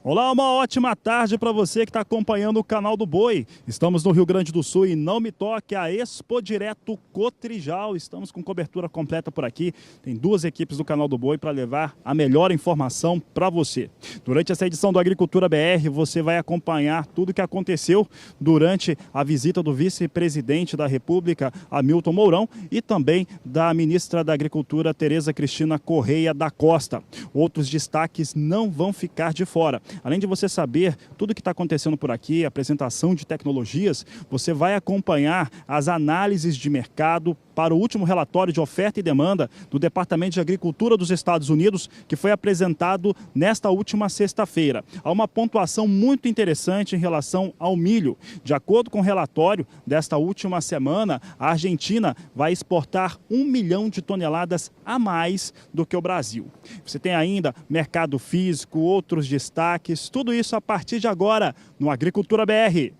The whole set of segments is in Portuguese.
Olá, uma ótima tarde para você que está acompanhando o canal do Boi. Estamos no Rio Grande do Sul e não me toque a Expo Direto Cotrijal. Estamos com cobertura completa por aqui. Tem duas equipes do canal do Boi para levar a melhor informação para você. Durante essa edição do Agricultura BR, você vai acompanhar tudo o que aconteceu durante a visita do vice-presidente da República, Hamilton Mourão, e também da ministra da Agricultura, Tereza Cristina Correia da Costa. Outros destaques não vão ficar de fora. Além de você saber tudo o que está acontecendo por aqui, apresentação de tecnologias, você vai acompanhar as análises de mercado para o último relatório de oferta e demanda do Departamento de Agricultura dos Estados Unidos, que foi apresentado nesta última sexta-feira. Há uma pontuação muito interessante em relação ao milho. De acordo com o relatório desta última semana, a Argentina vai exportar 1 milhão de toneladas a mais do que o Brasil. Você tem ainda mercado físico, outros destaques, tudo isso a partir de agora no Agricultura BR.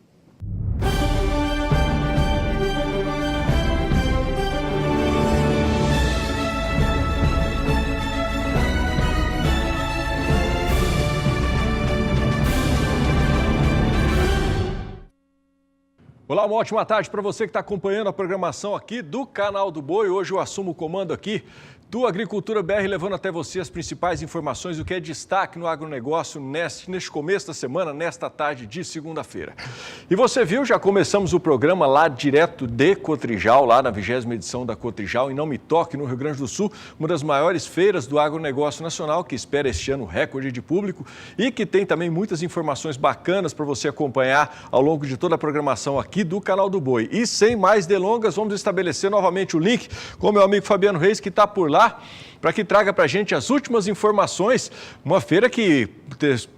Olá, uma ótima tarde para você que está acompanhando a programação aqui do Canal do Boi. Hoje eu assumo o comando aqui do Agricultura BR, levando até você as principais informações do que é destaque no agronegócio neste começo da semana, nesta tarde de segunda-feira. E você viu, já começamos o programa lá direto de Cotrijal, lá na 20ª edição da Cotrijal, em Não Me Toque, no Rio Grande do Sul, uma das maiores feiras do agronegócio nacional, que espera este ano recorde de público e que tem também muitas informações bacanas para você acompanhar ao longo de toda a programação aqui do Canal do Boi. E sem mais delongas, vamos estabelecer novamente o link com o meu amigo Fabiano Reis, que está por lá, para que traga para a gente as últimas informações. Uma feira que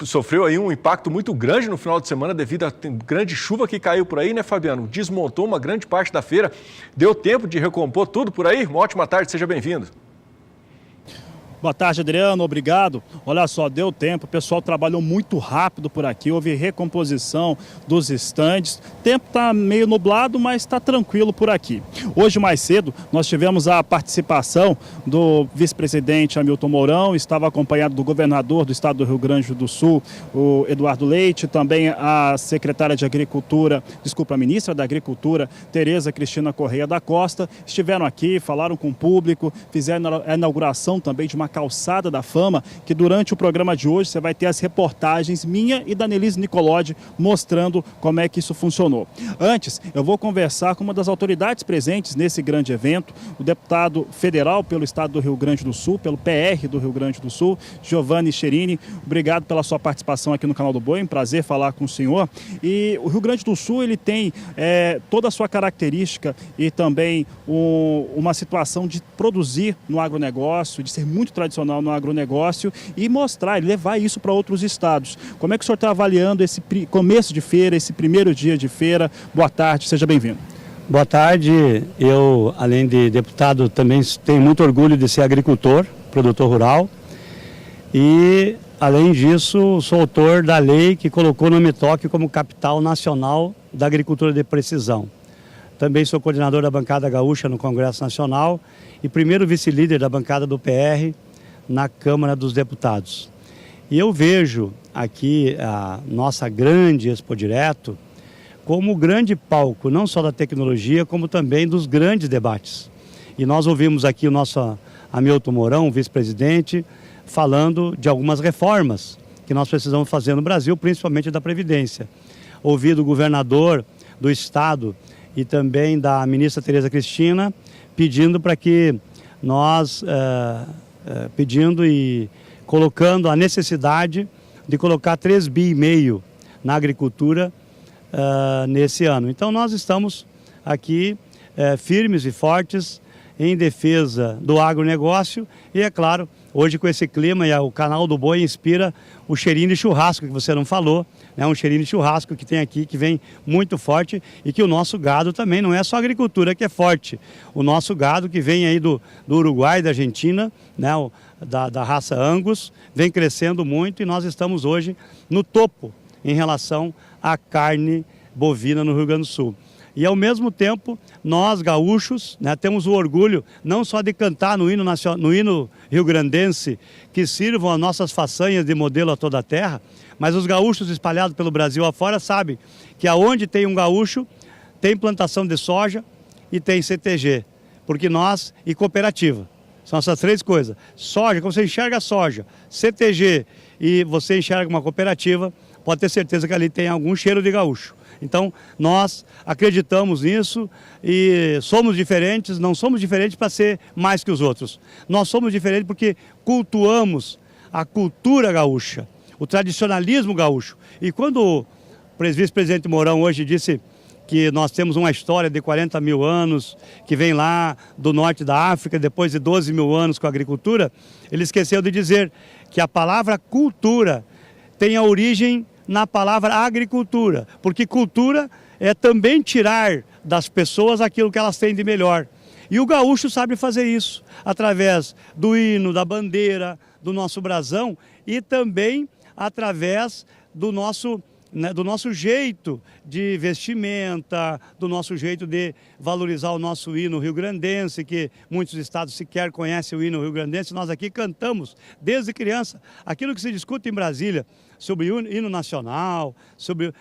sofreu aí um impacto muito grande no final de semana devido à grande chuva que caiu por aí, né, Fabiano? Desmontou uma grande parte da feira. Deu tempo de recompor tudo por aí? Uma ótima tarde, seja bem-vindo. Boa tarde, Adriano, obrigado. Olha só, deu tempo, o pessoal trabalhou muito rápido por aqui, houve recomposição dos estandes. O tempo está meio nublado, mas está tranquilo por aqui. Hoje, mais cedo, nós tivemos a participação do vice-presidente Hamilton Mourão, estava acompanhado do governador do estado do Rio Grande do Sul, o Eduardo Leite, também a secretária de Agricultura, a ministra da Agricultura, Tereza Cristina Correia da Costa, estiveram aqui, falaram com o público, fizeram a inauguração também de uma calçada da fama, que durante o programa de hoje você vai ter as reportagens minha e da Nelise Nicolodi mostrando como é que isso funcionou. Antes, eu vou conversar com uma das autoridades presentes nesse grande evento, o deputado federal pelo estado do Rio Grande do Sul, pelo PR do Rio Grande do Sul, Giovanni Cherini. Obrigado pela sua participação aqui no Canal do Boi, um prazer falar com o senhor. E o Rio Grande do Sul, ele tem toda a sua característica e também uma situação de produzir no agronegócio, de ser muito tradicional no agronegócio e mostrar, levar isso para outros estados. Como é que o senhor está avaliando esse começo de feira, esse primeiro dia de feira? Boa tarde, seja bem-vindo. Boa tarde, eu, além de deputado, também tenho muito orgulho de ser agricultor, produtor rural e, além disso, sou autor da lei que colocou Não Me Toque como capital nacional da agricultura de precisão. Também sou coordenador da bancada gaúcha no Congresso Nacional e primeiro vice-líder da bancada do PR na Câmara dos Deputados. E eu vejo aqui a nossa grande Expo Direto como o grande palco, não só da tecnologia, como também dos grandes debates. E nós ouvimos aqui o nosso Hamilton Mourão, vice-presidente, falando de algumas reformas que nós precisamos fazer no Brasil, principalmente da Previdência. Ouvi do governador do estado e também da ministra Tereza Cristina, pedindo para que nós, pedindo e colocando a necessidade de colocar 3,5 bi na agricultura nesse ano. Então nós estamos aqui firmes e fortes em defesa do agronegócio e, é claro, hoje com esse clima, e o Canal do Boi inspira o cheirinho de churrasco que você não falou, né? Um cheirinho de churrasco que tem aqui, que vem muito forte e que o nosso gado também, não é só a agricultura que é forte. O nosso gado que vem aí do Uruguai, da Argentina, né? Da raça Angus, vem crescendo muito e nós estamos hoje no topo em relação à carne bovina no Rio Grande do Sul. E ao mesmo tempo, nós gaúchos, né, temos o orgulho não só de cantar no hino rio-grandense, que sirvam as nossas façanhas de modelo a toda a terra, mas os gaúchos espalhados pelo Brasil afora sabem que aonde tem um gaúcho, tem plantação de soja e tem CTG, porque nós e cooperativa. São essas três coisas. Soja, quando você enxerga a soja, CTG e você enxerga uma cooperativa, pode ter certeza que ali tem algum cheiro de gaúcho. Então, nós acreditamos nisso e somos diferentes, não somos diferentes para ser mais que os outros. Nós somos diferentes porque cultuamos a cultura gaúcha, o tradicionalismo gaúcho. E quando o vice-presidente Mourão hoje disse que nós temos uma história de 40 mil anos, que vem lá do norte da África, depois de 12 mil anos com a agricultura, ele esqueceu de dizer que a palavra cultura tem a origem na palavra agricultura, porque cultura é também tirar das pessoas aquilo que elas têm de melhor. E o gaúcho sabe fazer isso, através do hino, da bandeira, do nosso brasão e também através do nosso jeito de vestimenta, do nosso jeito de valorizar o nosso hino rio-grandense, que muitos estados sequer conhecem o hino rio-grandense. Nós aqui cantamos desde criança aquilo que se discute em Brasília sobre o hino nacional,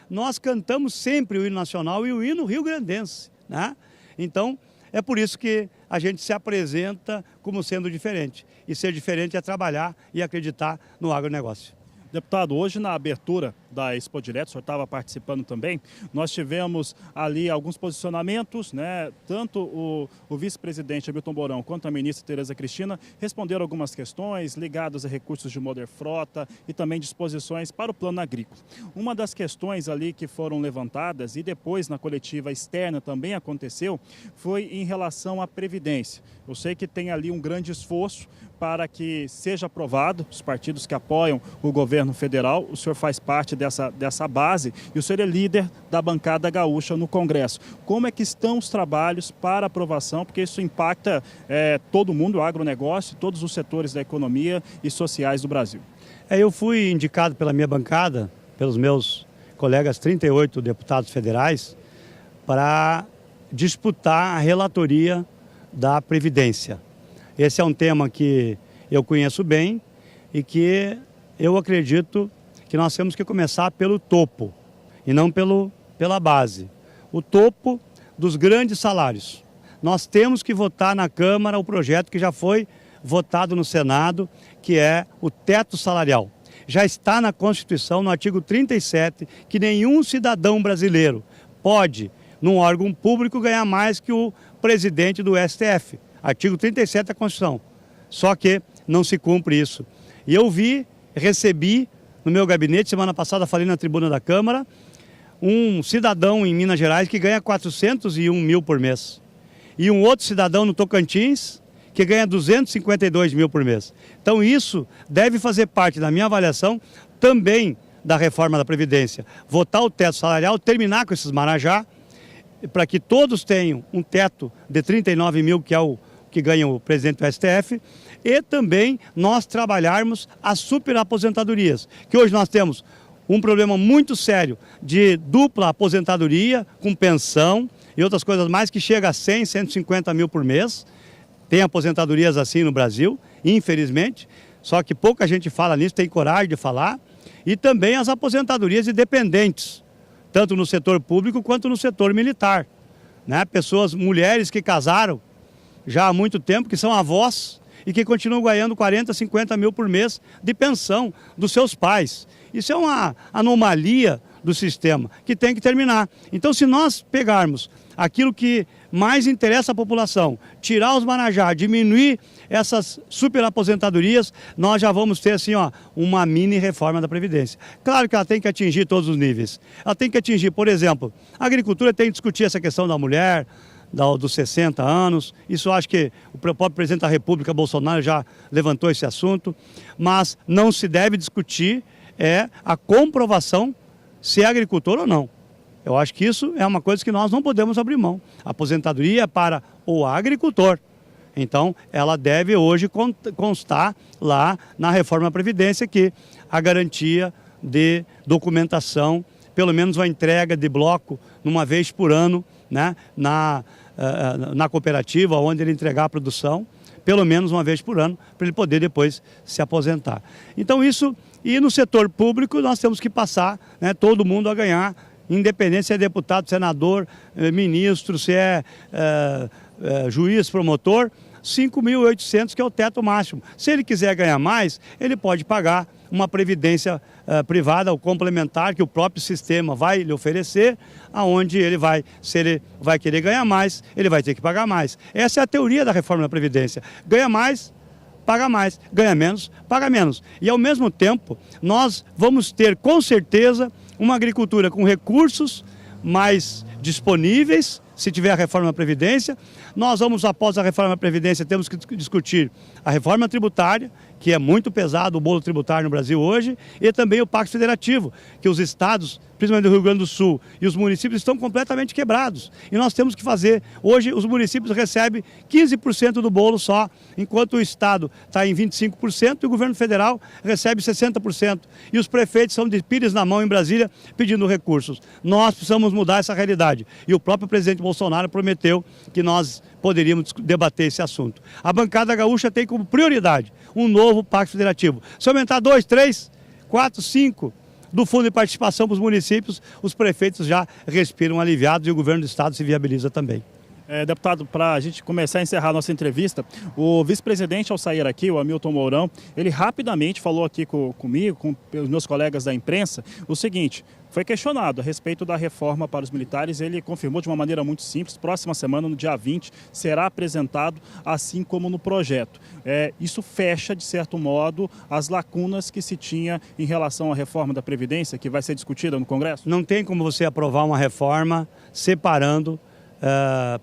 nós cantamos sempre o hino nacional e o hino rio-grandense, né? Então, é por isso que a gente se apresenta como sendo diferente. E ser diferente é trabalhar e acreditar no agronegócio. Deputado, hoje na abertura da Expo Direto, o senhor estava participando também, nós tivemos ali alguns posicionamentos, né? Tanto o vice-presidente Hamilton Mourão quanto a ministra Tereza Cristina responderam algumas questões ligadas a recursos de Moder Frota e também disposições para o plano agrícola. Uma das questões ali que foram levantadas e depois na coletiva externa também aconteceu, foi em relação à Previdência. Eu sei que tem ali um grande esforço para que seja aprovado, os partidos que apoiam o governo federal, o senhor faz parte dessa base e o senhor é líder da bancada gaúcha no Congresso. Como é que estão os trabalhos para aprovação? Porque isso impacta todo mundo, o agronegócio, todos os setores da economia e sociais do Brasil. Eu fui indicado pela minha bancada, pelos meus colegas 38 deputados federais, para disputar a relatoria da Previdência. Esse é um tema que eu conheço bem e que eu acredito que nós temos que começar pelo topo e não pela base. O topo dos grandes salários. Nós temos que votar na Câmara o projeto que já foi votado no Senado, que é o teto salarial. Já está na Constituição, no artigo 37, que nenhum cidadão brasileiro pode, num órgão público, ganhar mais que o presidente do STF. Artigo 37 da Constituição. Só que não se cumpre isso. E eu recebi no meu gabinete, semana passada falei na tribuna da Câmara, um cidadão em Minas Gerais que ganha 401 mil por mês. E um outro cidadão no Tocantins que ganha 252 mil por mês. Então isso deve fazer parte da minha avaliação também da reforma da Previdência. Votar o teto salarial, terminar com esses marajá, para que todos tenham um teto de 39 mil, que é o que ganha o presidente do STF, e também nós trabalharmos as superaposentadorias, que hoje nós temos um problema muito sério de dupla aposentadoria, com pensão e outras coisas mais, que chega a 100, 150 mil por mês. Tem aposentadorias assim no Brasil, infelizmente, só que pouca gente fala nisso, tem coragem de falar, e também as aposentadorias de dependentes, tanto no setor público quanto no setor militar, né? Pessoas, mulheres que casaram já há muito tempo, que são avós e que continuam ganhando 40, 50 mil por mês de pensão dos seus pais. Isso é uma anomalia do sistema que tem que terminar. Então, se nós pegarmos aquilo que mais interessa à população, tirar os marajá, diminuir essas superaposentadorias, nós já vamos ter assim, uma mini reforma da Previdência. Claro que ela tem que atingir todos os níveis. Ela tem que atingir, por exemplo, a agricultura tem que discutir essa questão da mulher, dos 60 anos, isso eu acho que o próprio presidente da República, Bolsonaro, já levantou esse assunto, mas não se deve discutir a comprovação se é agricultor ou não. Eu acho que isso é uma coisa que nós não podemos abrir mão. A aposentadoria é para o agricultor. Então, ela deve hoje constar lá na reforma da Previdência que a garantia de documentação, pelo menos uma entrega de bloco, uma vez por ano, né, na cooperativa, onde ele entregar a produção, pelo menos uma vez por ano, para ele poder depois se aposentar. Então isso, e no setor público nós temos que passar, né, todo mundo a ganhar, independente se é deputado, senador, ministro, se é juiz, promotor, 5.800, que é o teto máximo. Se ele quiser ganhar mais, ele pode pagar uma previdência privada ou complementar que o próprio sistema vai lhe oferecer, aonde ele vai, se ele vai querer ganhar mais, ele vai ter que pagar mais. Essa é a teoria da reforma da Previdência. Ganha mais, paga mais. Ganha menos, paga menos. E ao mesmo tempo, nós vamos ter com certeza uma agricultura com recursos mais disponíveis, se tiver a reforma da Previdência. Nós vamos, após a reforma da Previdência, temos que discutir a reforma tributária, que é muito pesado o bolo tributário no Brasil hoje, e também o Pacto Federativo, que os estados, principalmente do Rio Grande do Sul, e os municípios estão completamente quebrados. E nós temos que fazer, hoje os municípios recebem 15% do bolo só, enquanto o estado está em 25% e o governo federal recebe 60%. E os prefeitos são de pires na mão em Brasília pedindo recursos. Nós precisamos mudar essa realidade. E o próprio presidente Bolsonaro prometeu que nós poderíamos debater esse assunto. A bancada gaúcha tem como prioridade um novo Pacto Federativo. Se aumentar 2, 3, 4, 5 do fundo de participação para os municípios, os prefeitos já respiram aliviados e o governo do estado se viabiliza também. Deputado, para a gente começar a encerrar a nossa entrevista, o vice-presidente, ao sair aqui, o Hamilton Mourão, ele rapidamente falou aqui comigo, com os meus colegas da imprensa, o seguinte: foi questionado a respeito da reforma para os militares, ele confirmou de uma maneira muito simples: próxima semana, no dia 20, será apresentado, assim como no projeto. Isso fecha, de certo modo, as lacunas que se tinha em relação à reforma da Previdência, que vai ser discutida no Congresso? Não tem como você aprovar uma reforma separando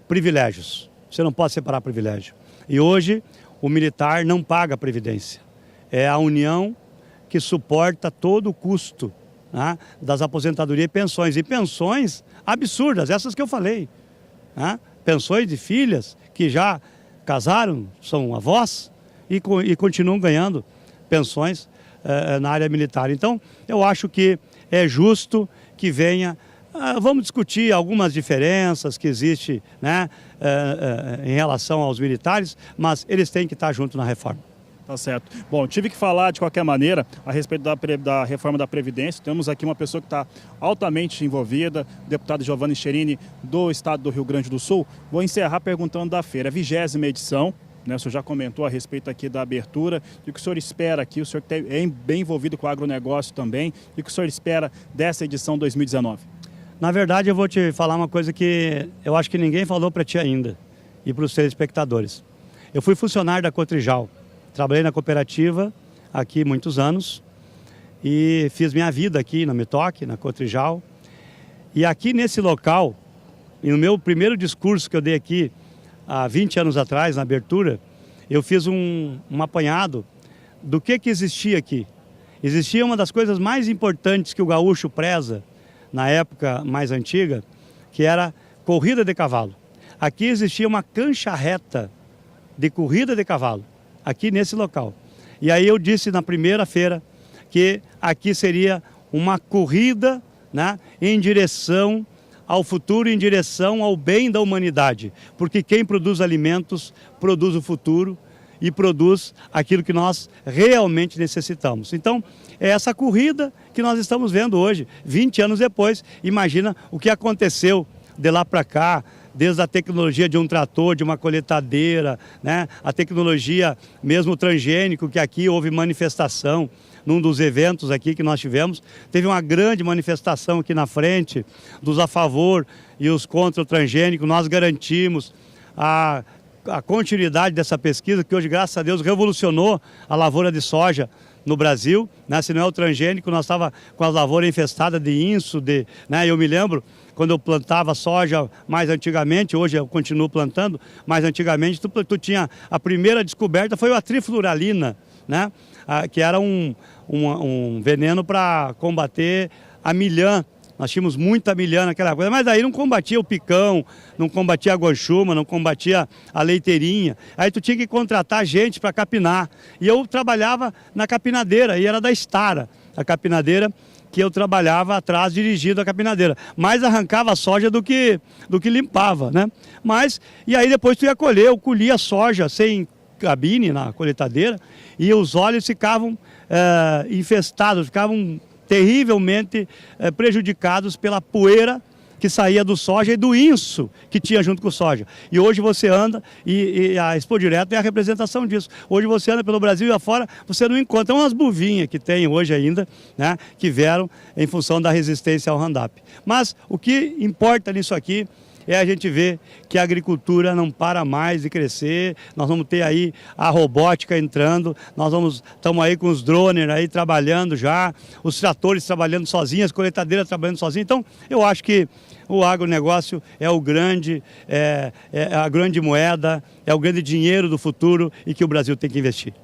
privilégios. Você não pode separar privilégio. E hoje o militar não paga a Previdência. É a União que suporta todo o custo, né, das aposentadorias e pensões. E pensões absurdas, essas que eu falei. Né? Pensões de filhas que já casaram, são avós e continuam ganhando pensões na área militar. Então, eu acho que é justo que venha. Vamos discutir algumas diferenças que existem, né, em relação aos militares, mas eles têm que estar juntos na reforma. Tá certo. Bom, tive que falar de qualquer maneira a respeito da reforma da Previdência. Temos aqui uma pessoa que está altamente envolvida, o deputado Giovanni Cherini, do estado do Rio Grande do Sul. Vou encerrar perguntando da feira, 20ª edição. Né, o senhor já comentou a respeito aqui da abertura, e o que o senhor espera aqui, o senhor é bem envolvido com o agronegócio também, e o que o senhor espera dessa edição 2019? Na verdade, eu vou te falar uma coisa que eu acho que ninguém falou para ti ainda e para os telespectadores. Eu fui funcionário da Cotrijal, trabalhei na cooperativa aqui muitos anos e fiz minha vida aqui na Metoc, na Cotrijal. E aqui nesse local, e no meu primeiro discurso que eu dei aqui há 20 anos atrás, na abertura, eu fiz um apanhado do que existia aqui. Existia uma das coisas mais importantes que o gaúcho preza na época mais antiga, que era corrida de cavalo. Aqui existia uma cancha reta de corrida de cavalo, aqui nesse local. E aí eu disse na primeira feira que aqui seria uma corrida, né, em direção ao futuro, em direção ao bem da humanidade. Porque quem produz alimentos, produz o futuro e produz aquilo que nós realmente necessitamos. Então, é essa corrida que nós estamos vendo hoje, 20 anos depois. Imagina o que aconteceu de lá para cá, desde a tecnologia de um trator, de uma colheitadeira, né? A tecnologia mesmo transgênico, que aqui houve manifestação num dos eventos aqui que nós tivemos. Teve uma grande manifestação aqui na frente dos a favor e os contra o transgênico. Nós garantimos a continuidade dessa pesquisa, que hoje, graças a Deus, revolucionou a lavoura de soja no Brasil, né? Se não é o transgênico, nós estávamos com as lavouras infestadas de inso, né? Eu me lembro, quando eu plantava soja mais antigamente, hoje eu continuo plantando, mas antigamente tu tinha, a primeira descoberta foi a trifluralina, né? Que era um veneno para combater a milhã. Nós tínhamos muita milhã naquela coisa, mas aí não combatia o picão, não combatia a guanchuma, não combatia a leiteirinha. Aí tu tinha que contratar gente para capinar. E eu trabalhava na capinadeira, e era da Stara, a capinadeira que eu trabalhava atrás dirigindo a capinadeira. Mais arrancava a soja do que limpava, né? E aí depois tu ia colher, eu colhia a soja sem cabine na colheitadeira e os óleos ficavam infestados, ficavam terrivelmente prejudicados pela poeira que saía do soja e do inso que tinha junto com o soja. E hoje você anda, e a Expo Direto é a representação disso. Hoje você anda pelo Brasil e afora, você não encontra umas buvinhas que tem hoje ainda, né, que vieram em função da resistência ao Roundup. Mas o que importa nisso aqui é a gente ver que a agricultura não para mais de crescer, nós vamos ter aí a robótica entrando, estamos aí com os drones aí trabalhando já, os tratores trabalhando sozinhos, as colheitadeiras trabalhando sozinhas. Então, eu acho que o agronegócio é a grande moeda, é o grande dinheiro do futuro e que o Brasil tem que investir.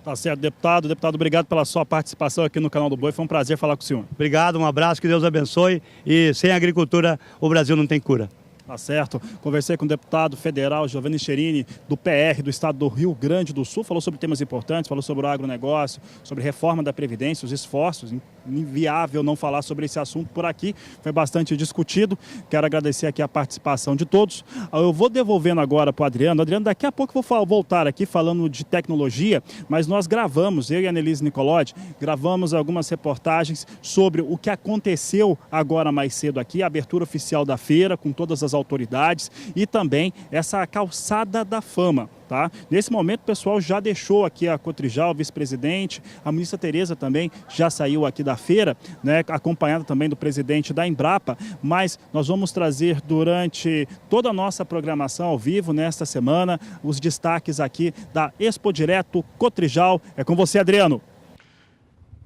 Tá certo, deputado. Deputado, obrigado pela sua participação aqui no Canal do Boi. Foi um prazer falar com o senhor. Obrigado, um abraço, que Deus abençoe. E sem agricultura, o Brasil não tem cura. Tá certo. Conversei com o deputado federal Giovanni Cherini, do PR, do estado do Rio Grande do Sul. Falou sobre temas importantes, falou sobre o agronegócio, sobre reforma da Previdência, os esforços. Inviável não falar sobre esse assunto por aqui. Foi bastante discutido. Quero agradecer aqui a participação de todos. Eu vou devolvendo agora para o Adriano. Adriano, daqui a pouco eu vou voltar aqui falando de tecnologia, mas nós gravamos, eu e a Annelise Nicolodi, gravamos algumas reportagens sobre o que aconteceu agora mais cedo aqui, a abertura oficial da feira, com todas as autoridades e também essa calçada da fama. Tá? Nesse momento o pessoal já deixou aqui a Cotrijal, vice-presidente, a ministra Tereza também já saiu aqui da feira, né, acompanhada também do presidente da Embrapa, mas nós vamos trazer durante toda a nossa programação ao vivo nesta semana os destaques aqui da Expo Direto Cotrijal. É com você, Adriano.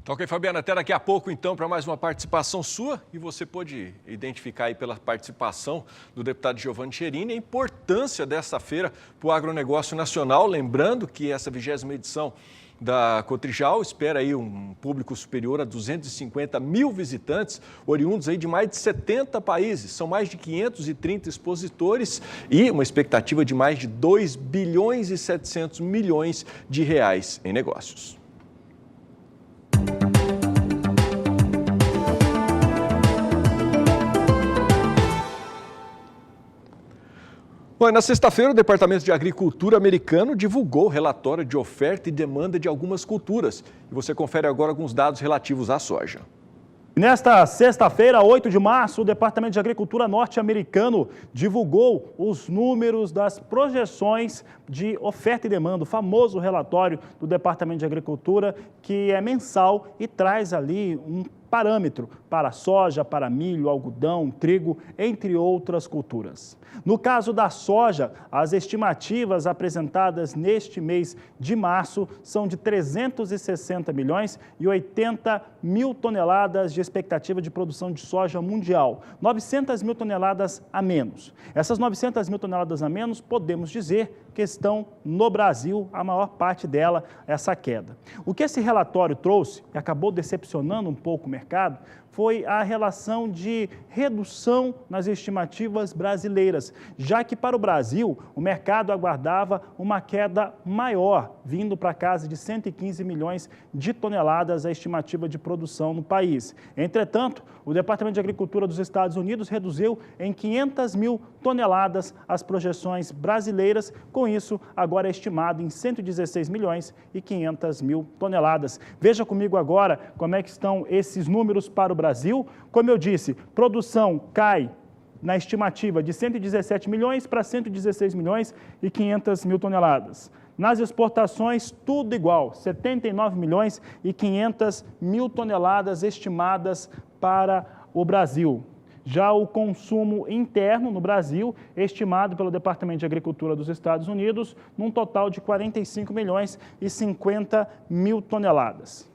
Tá ok, Fabiana, até daqui a pouco então para mais uma participação sua, e você pôde identificar aí pela participação do deputado Giovanni Cherini a importância dessa feira para o agronegócio nacional, lembrando que essa 20ª edição da Cotrijal espera aí um público superior a 250 mil visitantes, oriundos aí de mais de 70 países, são mais de 530 expositores e uma expectativa de mais de 2 bilhões e 700 milhões de reais em negócios. Bom, na sexta-feira, o Departamento de Agricultura americano divulgou o relatório de oferta e demanda de algumas culturas. E você confere agora alguns dados relativos à soja. Nesta sexta-feira, 8 de março, o Departamento de Agricultura norte-americano divulgou os números das projeções de oferta e demanda, o famoso relatório do Departamento de Agricultura, que é mensal e traz ali um parâmetro para soja, para milho, algodão, trigo, entre outras culturas. No caso da soja, as estimativas apresentadas neste mês de março são de 360 milhões e 80 mil toneladas de expectativa de produção de soja mundial, 900 mil toneladas a menos. Essas 900 mil toneladas a menos, podemos dizer que estão no Brasil, a maior parte dela, essa queda. O que esse relatório trouxe, e acabou decepcionando um pouco o mercado, foi a relação de redução nas estimativas brasileiras, já que para o Brasil o mercado aguardava uma queda maior, vindo para casa de 115 milhões de toneladas a estimativa de produção no país. Entretanto, o Departamento de Agricultura dos Estados Unidos reduziu em 500 mil toneladas as projeções brasileiras, com isso agora é estimado em 116 milhões e 500 mil toneladas. Veja comigo agora como é que estão esses números para o Brasil. Como eu disse, produção cai na estimativa de 117 milhões para 116 milhões e 500 mil toneladas. Nas exportações, tudo igual, 79 milhões e 500 mil toneladas estimadas para o Brasil. Já o consumo interno no Brasil, estimado pelo Departamento de Agricultura dos Estados Unidos, num total de 45 milhões e 50 mil toneladas.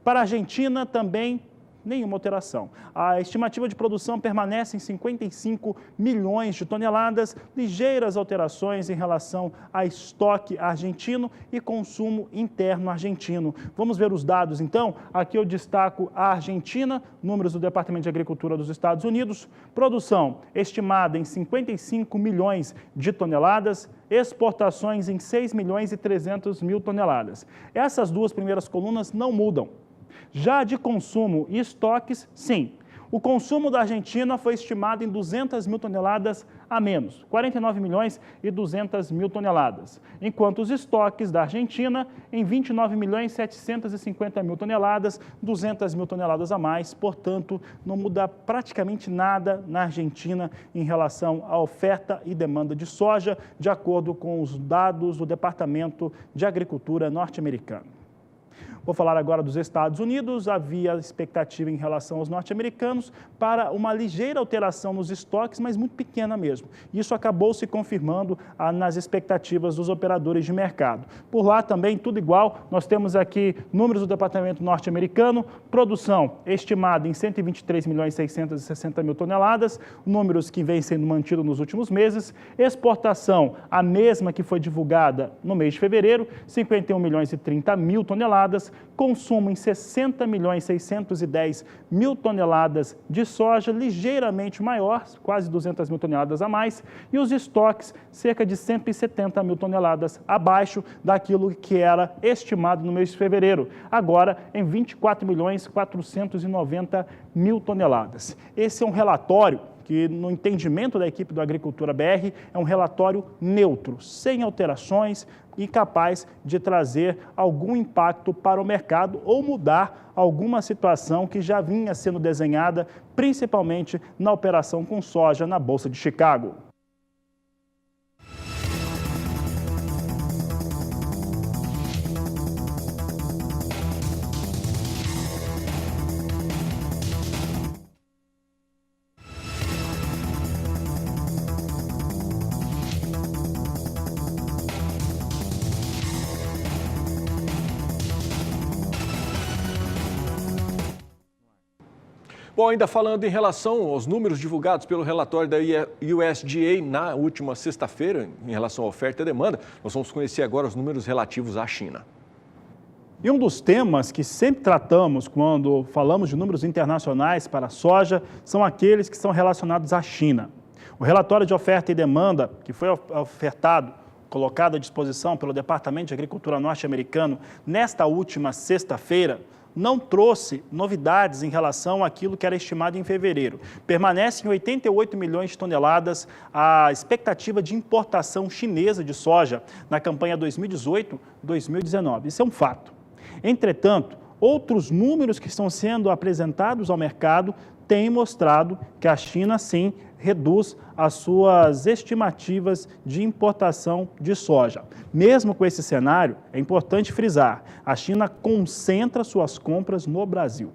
Para a Argentina, também nenhuma alteração. A estimativa de produção permanece em 55 milhões de toneladas, ligeiras alterações em relação a estoque argentino e consumo interno argentino. Vamos ver os dados, então. Aqui eu destaco a Argentina, números do Departamento de Agricultura dos Estados Unidos, produção estimada em 55 milhões de toneladas, exportações em 6 milhões e 300 mil toneladas. Essas duas primeiras colunas não mudam. Já de consumo e estoques, sim. O consumo da Argentina foi estimado em 200 mil toneladas a menos, 49 milhões e 200 mil toneladas, enquanto os estoques da Argentina em 29 milhões e 750 mil toneladas, 200 mil toneladas a mais, portanto, não muda praticamente nada na Argentina em relação à oferta e demanda de soja, de acordo com os dados do Departamento de Agricultura norte-americano. Vou falar agora dos Estados Unidos. Havia expectativa em relação aos norte-americanos para uma ligeira alteração nos estoques, mas muito pequena mesmo. Isso acabou se confirmando nas expectativas dos operadores de mercado. Por lá também, tudo igual. Nós temos aqui números do Departamento norte-americano, produção estimada em 123 milhões e 660 mil toneladas, números que vêm sendo mantidos nos últimos meses. Exportação, a mesma que foi divulgada no mês de fevereiro, 51 milhões e 30 mil toneladas. Consumo em 60 milhões e 610 mil toneladas de soja, ligeiramente maior, quase 200 mil toneladas a mais, e os estoques cerca de 170 mil toneladas abaixo daquilo que era estimado no mês de fevereiro, agora em 24 milhões e 490 mil toneladas. Esse é um relatório que, no entendimento da equipe do Agricultura BR, é um relatório neutro, sem alterações e capaz de trazer algum impacto para o mercado ou mudar alguma situação que já vinha sendo desenhada, principalmente na operação com soja na Bolsa de Chicago. Bom, ainda falando em relação aos números divulgados pelo relatório da USDA na última sexta-feira, em relação à oferta e demanda, nós vamos conhecer agora os números relativos à China. E um dos temas que sempre tratamos quando falamos de números internacionais para a soja são aqueles que são relacionados à China. O relatório de oferta e demanda, que foi colocado à disposição pelo Departamento de Agricultura norte-americano nesta última sexta-feira, não trouxe novidades em relação àquilo que era estimado em fevereiro. Permanece em 88 milhões de toneladas a expectativa de importação chinesa de soja na campanha 2018-2019. Isso é um fato. Entretanto, outros números que estão sendo apresentados ao mercado têm mostrado que a China, sim, reduz as suas estimativas de importação de soja. Mesmo com esse cenário, é importante frisar, a China concentra suas compras no Brasil.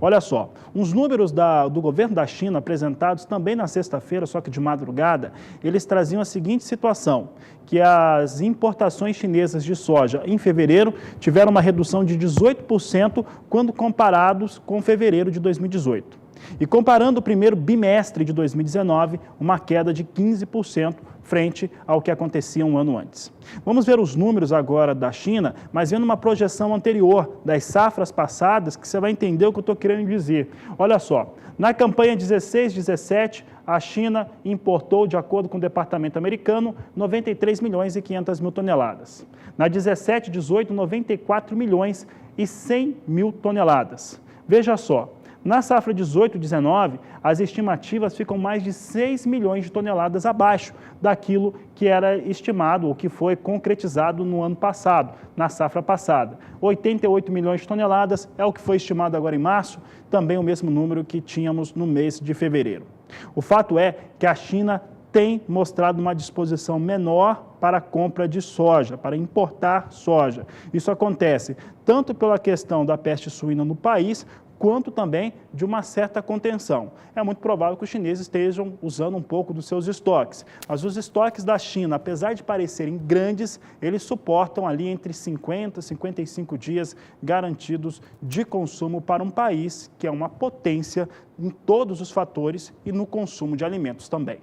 Olha só, os números do governo da China apresentados também na sexta-feira, só que de madrugada, eles traziam a seguinte situação, que as importações chinesas de soja em fevereiro tiveram uma redução de 18% quando comparados com fevereiro de 2018. E comparando o primeiro bimestre de 2019, uma queda de 15% frente ao que acontecia um ano antes. Vamos ver os números agora da China, mas vendo uma projeção anterior das safras passadas, que você vai entender o que eu estou querendo dizer. Olha só, na campanha 16-17, a China importou, de acordo com o departamento americano, 93 milhões e 500 mil toneladas. Na 17-18, 94 milhões e 100 mil toneladas. Veja só, na safra 18-19, as estimativas ficam mais de 6 milhões de toneladas abaixo daquilo que era estimado, ou que foi concretizado no ano passado, na safra passada. 88 milhões de toneladas é o que foi estimado agora em março, também o mesmo número que tínhamos no mês de fevereiro. O fato é que a China tem mostrado uma disposição menor para a compra de soja, para importar soja. Isso acontece tanto pela questão da peste suína no país, quanto também de uma certa contenção. É muito provável que os chineses estejam usando um pouco dos seus estoques. Mas os estoques da China, apesar de parecerem grandes, eles suportam ali entre 50 e 55 dias garantidos de consumo para um país que é uma potência em todos os fatores e no consumo de alimentos também.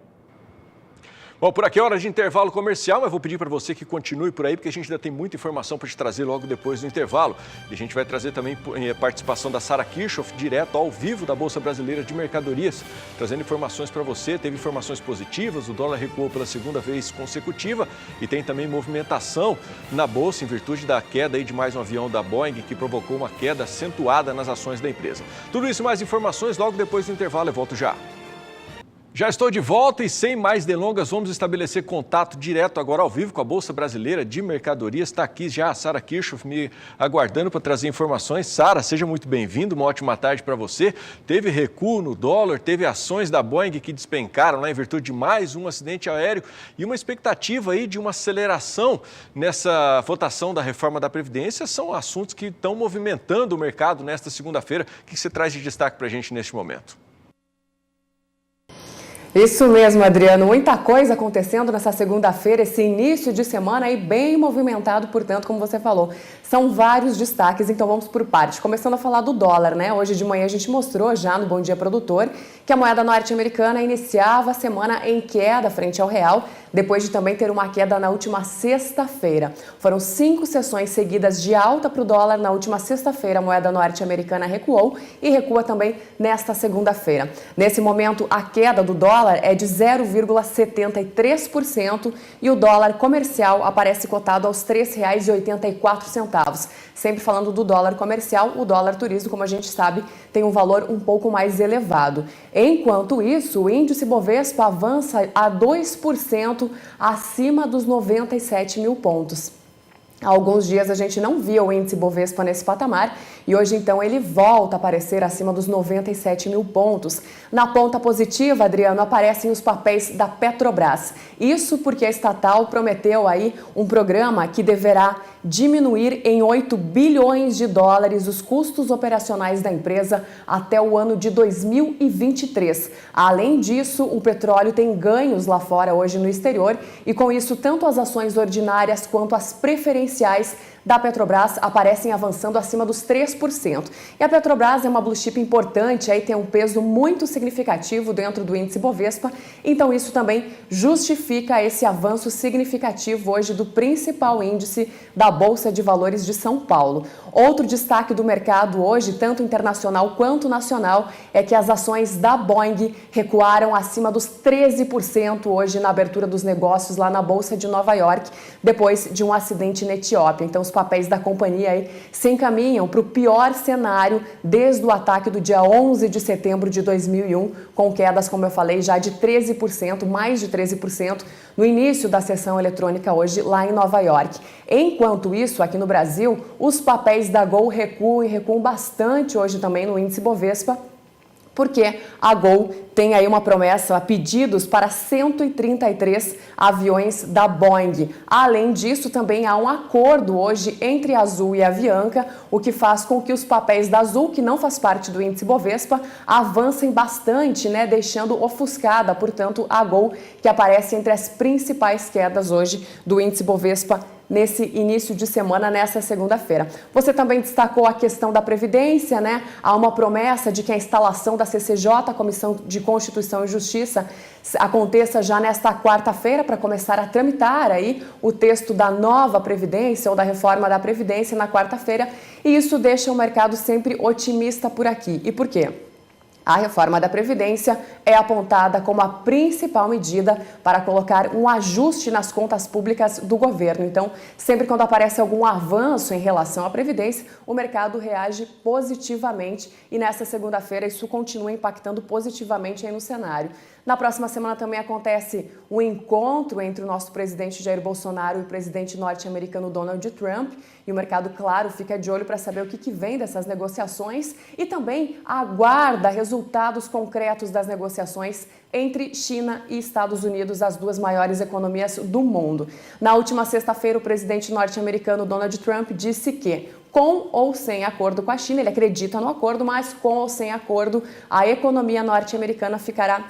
Bom, por aqui é hora de intervalo comercial, mas vou pedir para você que continue por aí, porque a gente ainda tem muita informação para te trazer logo depois do intervalo. E a gente vai trazer também a participação da Sara Kirchhoff, direto ao vivo da Bolsa Brasileira de Mercadorias, trazendo informações para você. Teve informações positivas, o dólar recuou pela segunda vez consecutiva e tem também movimentação na Bolsa em virtude da queda aí de mais um avião da Boeing, que provocou uma queda acentuada nas ações da empresa. Tudo isso e mais informações logo depois do intervalo. Eu volto já. Já estou de volta e sem mais delongas, vamos estabelecer contato direto agora ao vivo com a Bolsa Brasileira de Mercadorias. Está aqui já a Sara Kirchhoff me aguardando para trazer informações. Sara, seja muito bem-vindo, uma ótima tarde para você. Teve recuo no dólar, teve ações da Boeing que despencaram lá em virtude de mais um acidente aéreo e uma expectativa aí de uma aceleração nessa votação da reforma da Previdência. São assuntos que estão movimentando o mercado nesta segunda-feira. O que você traz de destaque para a gente neste momento? Isso mesmo, Adriano. Muita coisa acontecendo nessa segunda-feira, esse início de semana aí bem movimentado, portanto, como você falou. São vários destaques, então vamos por parte. Começando a falar do dólar, né? Hoje de manhã a gente mostrou já no Bom Dia Produtor que a moeda norte-americana iniciava a semana em queda frente ao real, depois de também ter uma queda na última sexta-feira. Foram 5 sessões seguidas de alta para o dólar. Na última sexta-feira, a moeda norte-americana recuou e recua também nesta segunda-feira. Nesse momento, a queda do dólar é de 0,73% e o dólar comercial aparece cotado aos R$ 3,84. Sempre falando do dólar comercial, o dólar turismo, como a gente sabe, tem um valor um pouco mais elevado. Enquanto isso, o índice Bovespa avança a 2% acima dos 97 mil pontos. Há alguns dias a gente não via o índice Bovespa nesse patamar e hoje então ele volta a aparecer acima dos 97 mil pontos. Na ponta positiva, Adriano, aparecem os papéis da Petrobras. Isso porque a estatal prometeu aí um programa que deverá diminuir em 8 bilhões de dólares os custos operacionais da empresa até o ano de 2023. Além disso, o petróleo tem ganhos lá fora hoje no exterior e com isso tanto as ações ordinárias quanto as preferenciais da Petrobras aparecem avançando acima dos 3%. E a Petrobras é uma blue chip importante, aí tem um peso muito significativo dentro do índice Bovespa, então isso também justifica esse avanço significativo hoje do principal índice da Bolsa de Valores de São Paulo. Outro destaque do mercado hoje, tanto internacional quanto nacional, é que as ações da Boeing recuaram acima dos 13% hoje na abertura dos negócios lá na Bolsa de Nova York, depois de um acidente na Etiópia. Então, os papéis da companhia aí se encaminham para o pior cenário desde o ataque do dia 11 de setembro de 2001, com quedas, como eu falei, já de 13%, mais de 13%, no início da sessão eletrônica hoje lá em Nova York. Enquanto isso, aqui no Brasil, os papéis da Gol recuam e recuam bastante hoje também no índice Bovespa, porque a Gol tem aí uma promessa, pedidos para 133 aviões da Boeing. Além disso, também há um acordo hoje entre a Azul e a Avianca, o que faz com que os papéis da Azul, que não faz parte do índice Bovespa, avancem bastante, né, deixando ofuscada, portanto, a Gol, que aparece entre as principais quedas hoje do índice Bovespa nesse início de semana, nessa segunda-feira. Você também destacou a questão da Previdência, né? Há uma promessa de que a instalação da CCJ, a Comissão de Constituição e Justiça, aconteça já nesta quarta-feira para começar a tramitar aí o texto da nova Previdência ou da reforma da Previdência na quarta-feira, e isso deixa o mercado sempre otimista por aqui. E por quê? A reforma da Previdência é apontada como a principal medida para colocar um ajuste nas contas públicas do governo. Então, sempre quando aparece algum avanço em relação à Previdência, o mercado reage positivamente e nessa segunda-feira isso continua impactando positivamente aí no cenário. Na próxima semana também acontece um encontro entre o nosso presidente Jair Bolsonaro e o presidente norte-americano Donald Trump. E o mercado, claro, fica de olho para saber o que vem dessas negociações e também aguarda resultados concretos das negociações entre China e Estados Unidos, as duas maiores economias do mundo. Na última sexta-feira, o presidente norte-americano Donald Trump disse que, com ou sem acordo com a China, ele acredita no acordo, mas com ou sem acordo, a economia norte-americana ficará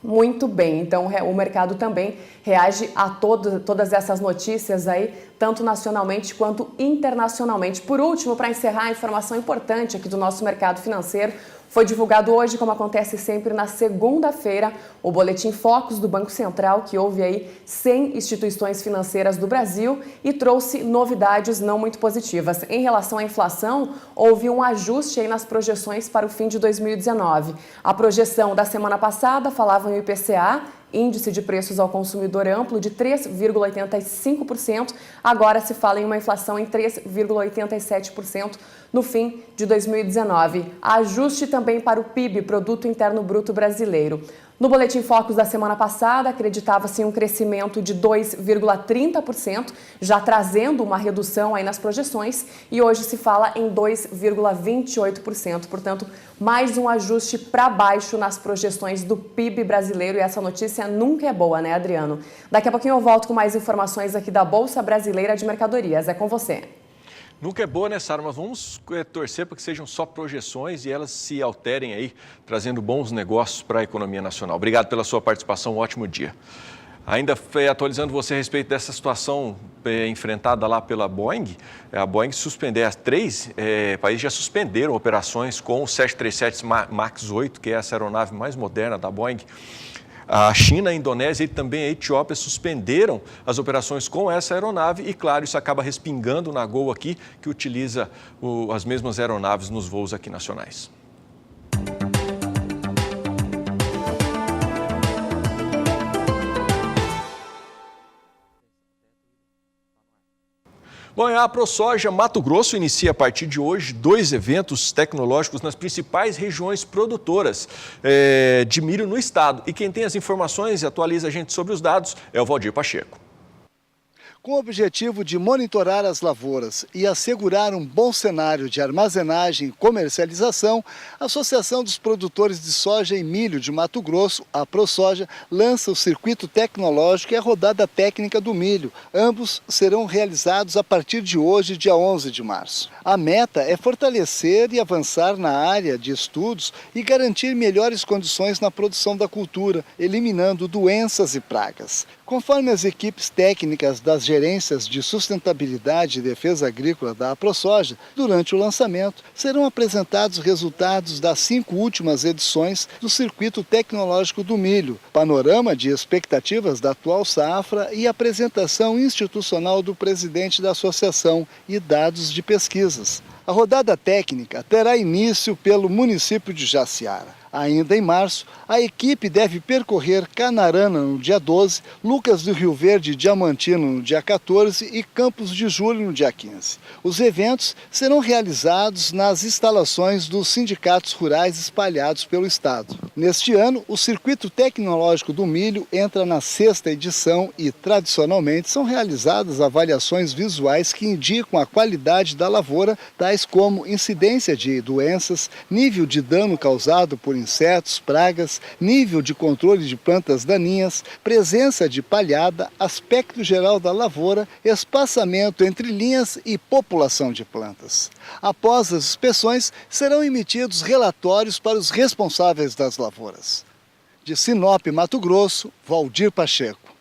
muito bem. Então, o mercado também reage a todas essas notícias aí tanto nacionalmente quanto internacionalmente. Por último, para encerrar, a informação importante aqui do nosso mercado financeiro, foi divulgado hoje, como acontece sempre na segunda-feira, o Boletim Focus do Banco Central, que houve aí 100 instituições financeiras do Brasil e trouxe novidades não muito positivas. Em relação à inflação, houve um ajuste aí nas projeções para o fim de 2019. A projeção da semana passada falava em IPCA, Índice de Preços ao Consumidor Amplo, de 3,85%. Agora se fala em uma inflação em 3,87% no fim de 2019. Ajuste também para o PIB, Produto Interno Bruto Brasileiro. No Boletim Focus da semana passada, acreditava-se em um crescimento de 2,30%, já trazendo uma redução aí nas projeções, e hoje se fala em 2,28%. Portanto, mais um ajuste para baixo nas projeções do PIB brasileiro, e essa notícia nunca é boa, né, Adriano? Daqui a pouquinho eu volto com mais informações aqui da Bolsa Brasileira de Mercadorias. É com você. Nunca é boa, né, Sara? Mas vamos torcer para que sejam só projeções e elas se alterem aí, trazendo bons negócios para a economia nacional. Obrigado pela sua participação, um ótimo dia. Ainda atualizando você a respeito dessa situação enfrentada lá pela Boeing, a Boeing suspendeu, as três países já suspenderam operações com o 737 MAX 8, que é essa aeronave mais moderna da Boeing. A China, a Indonésia e também a Etiópia suspenderam as operações com essa aeronave e, claro, isso acaba respingando na Gol aqui, que utiliza as mesmas aeronaves nos voos aqui nacionais. Bom, a ProSoja Mato Grosso inicia a partir de hoje 2 eventos tecnológicos nas principais regiões produtoras de milho no estado. E quem tem as informações e atualiza a gente sobre os dados é o Valdir Pacheco. Com o objetivo de monitorar as lavouras e assegurar um bom cenário de armazenagem e comercialização, a Associação dos Produtores de Soja e Milho de Mato Grosso, a ProSoja, lança o Circuito Tecnológico e a Rodada Técnica do Milho. Ambos serão realizados a partir de hoje, dia 11 de março. A meta é fortalecer e avançar na área de estudos e garantir melhores condições na produção da cultura, eliminando doenças e pragas. Conforme as equipes técnicas das gerências de sustentabilidade e defesa agrícola da ProSoja, durante o lançamento serão apresentados resultados das 5 últimas edições do Circuito Tecnológico do Milho, panorama de expectativas da atual safra e apresentação institucional do presidente da associação e dados de pesquisas. A rodada técnica terá início pelo município de Jaciara. Ainda em março, a equipe deve percorrer Canarana no dia 12, Lucas do Rio Verde e Diamantino no dia 14 e Campos de Julho no dia 15. Os eventos serão realizados nas instalações dos sindicatos rurais espalhados pelo estado. Neste ano, o Circuito Tecnológico do Milho entra na 6ª edição e, tradicionalmente, são realizadas avaliações visuais que indicam a qualidade da lavoura, tais como incidência de doenças, nível de dano causado por insetos, pragas, nível de controle de plantas daninhas, presença de palhada, aspecto geral da lavoura, espaçamento entre linhas e população de plantas. Após as inspeções, serão emitidos relatórios para os responsáveis das lavouras. De Sinop, Mato Grosso, Valdir Pacheco.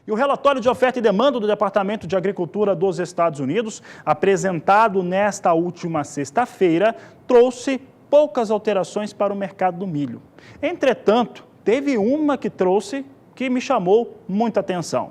E o relatório de oferta e demanda do Departamento de Agricultura dos Estados Unidos, apresentado nesta última sexta-feira, trouxe poucas alterações para o mercado do milho. Entretanto, teve uma que me chamou muita atenção.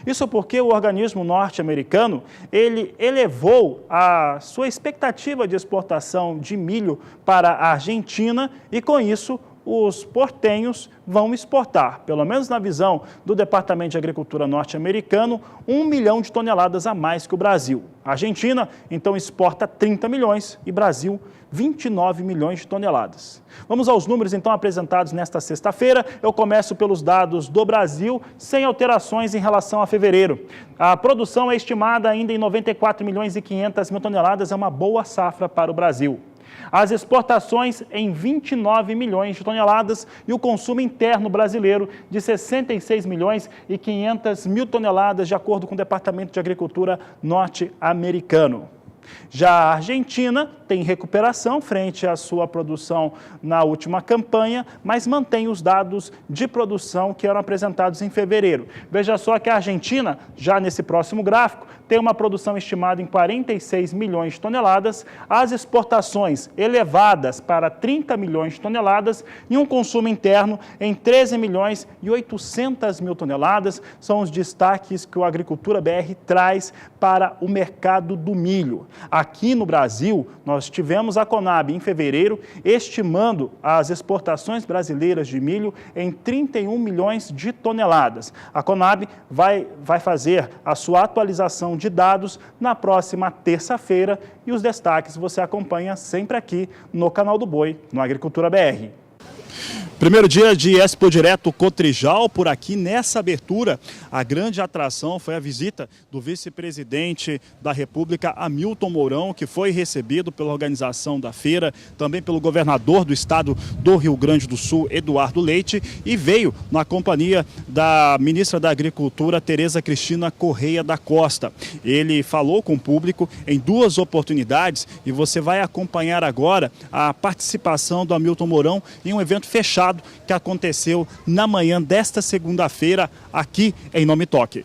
Isso porque o organismo norte-americano, ele elevou a sua expectativa de exportação de milho para a Argentina e, com isso, os portenhos vão exportar, pelo menos na visão do Departamento de Agricultura norte-americano, 1 milhão de toneladas a mais que o Brasil. A Argentina, então, exporta 30 milhões e Brasil, 29 milhões de toneladas. Vamos aos números, então, apresentados nesta sexta-feira. Eu começo pelos dados do Brasil, sem alterações em relação a fevereiro. A produção é estimada ainda em 94 milhões e 500 mil toneladas, é uma boa safra para o Brasil. As exportações em 29 milhões de toneladas e o consumo interno brasileiro de 66 milhões e 500 mil toneladas, de acordo com o Departamento de Agricultura norte-americano. Já a Argentina tem recuperação frente à sua produção na última campanha, mas mantém os dados de produção que eram apresentados em fevereiro. Veja só que a Argentina, já nesse próximo gráfico, tem uma produção estimada em 46 milhões de toneladas, as exportações elevadas para 30 milhões de toneladas e um consumo interno em 13 milhões e 800 mil toneladas. São os destaques que o Agricultura BR traz para o mercado do milho. Aqui no Brasil, nós tivemos a Conab em fevereiro estimando as exportações brasileiras de milho em 31 milhões de toneladas. A Conab vai fazer a sua atualização de dados na próxima terça-feira e os destaques você acompanha sempre aqui no Canal do Boi, no Agricultura BR. Primeiro dia de Expo Direto Cotrijal, por aqui nessa abertura, a grande atração foi a visita do vice-presidente da República, Hamilton Mourão, que foi recebido pela organização da feira, também pelo governador do estado do Rio Grande do Sul, Eduardo Leite, e veio na companhia da ministra da Agricultura, Tereza Cristina Correia da Costa. Ele falou com o público em duas oportunidades e você vai acompanhar agora a participação do Hamilton Mourão em um evento fechado que aconteceu na manhã desta segunda-feira aqui em Nome Toque.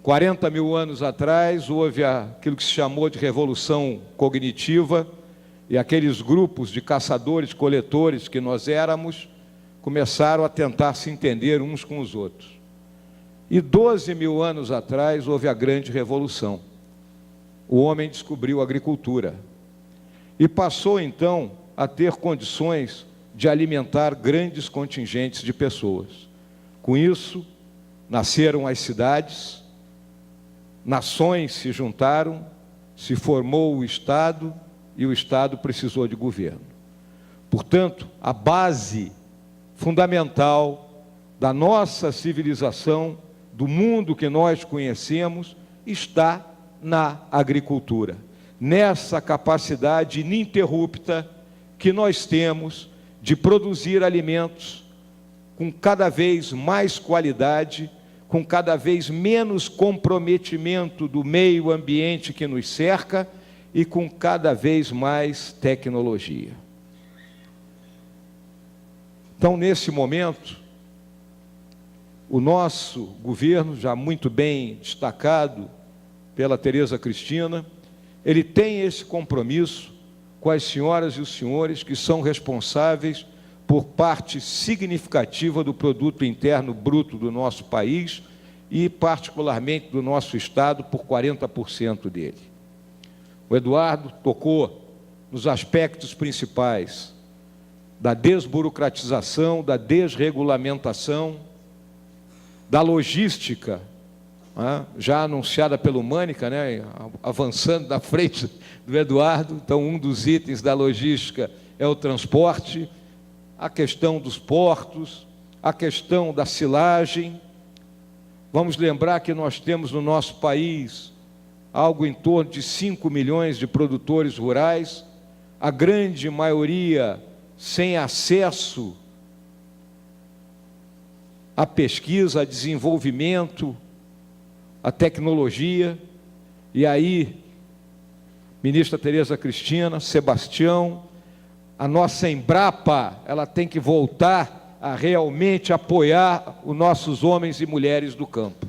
40 mil anos atrás houve aquilo que se chamou de revolução cognitiva e aqueles grupos de caçadores-coletores que nós éramos começaram a tentar se entender uns com os outros. E 12 mil anos atrás houve a grande revolução. O homem descobriu a agricultura e passou então a ter condições de alimentar grandes contingentes de pessoas. Com isso, nasceram as cidades, nações se juntaram, se formou o Estado e o Estado precisou de governo. Portanto, a base fundamental da nossa civilização, do mundo que nós conhecemos, está na agricultura, nessa capacidade ininterrupta que nós temos de produzir alimentos com cada vez mais qualidade, com cada vez menos comprometimento do meio ambiente que nos cerca e com cada vez mais tecnologia. Então, nesse momento, o nosso governo, já muito bem destacado pela Tereza Cristina, ele tem esse compromisso com as senhoras e os senhores que são responsáveis por parte significativa do produto interno bruto do nosso país e, particularmente, do nosso Estado, por 40% dele. O Eduardo tocou nos aspectos principais da desburocratização, da desregulamentação, da logística, já anunciada pelo Mânica, avançando da frente do Eduardo. Então, um dos itens da logística é o transporte, a questão dos portos, a questão da silagem. Vamos lembrar que nós temos no nosso país algo em torno de 5 milhões de produtores rurais, a grande maioria sem acesso à pesquisa, a desenvolvimento, a tecnologia. E aí, ministra Tereza Cristina, Sebastião, a nossa Embrapa, ela tem que voltar a realmente apoiar os nossos homens e mulheres do campo.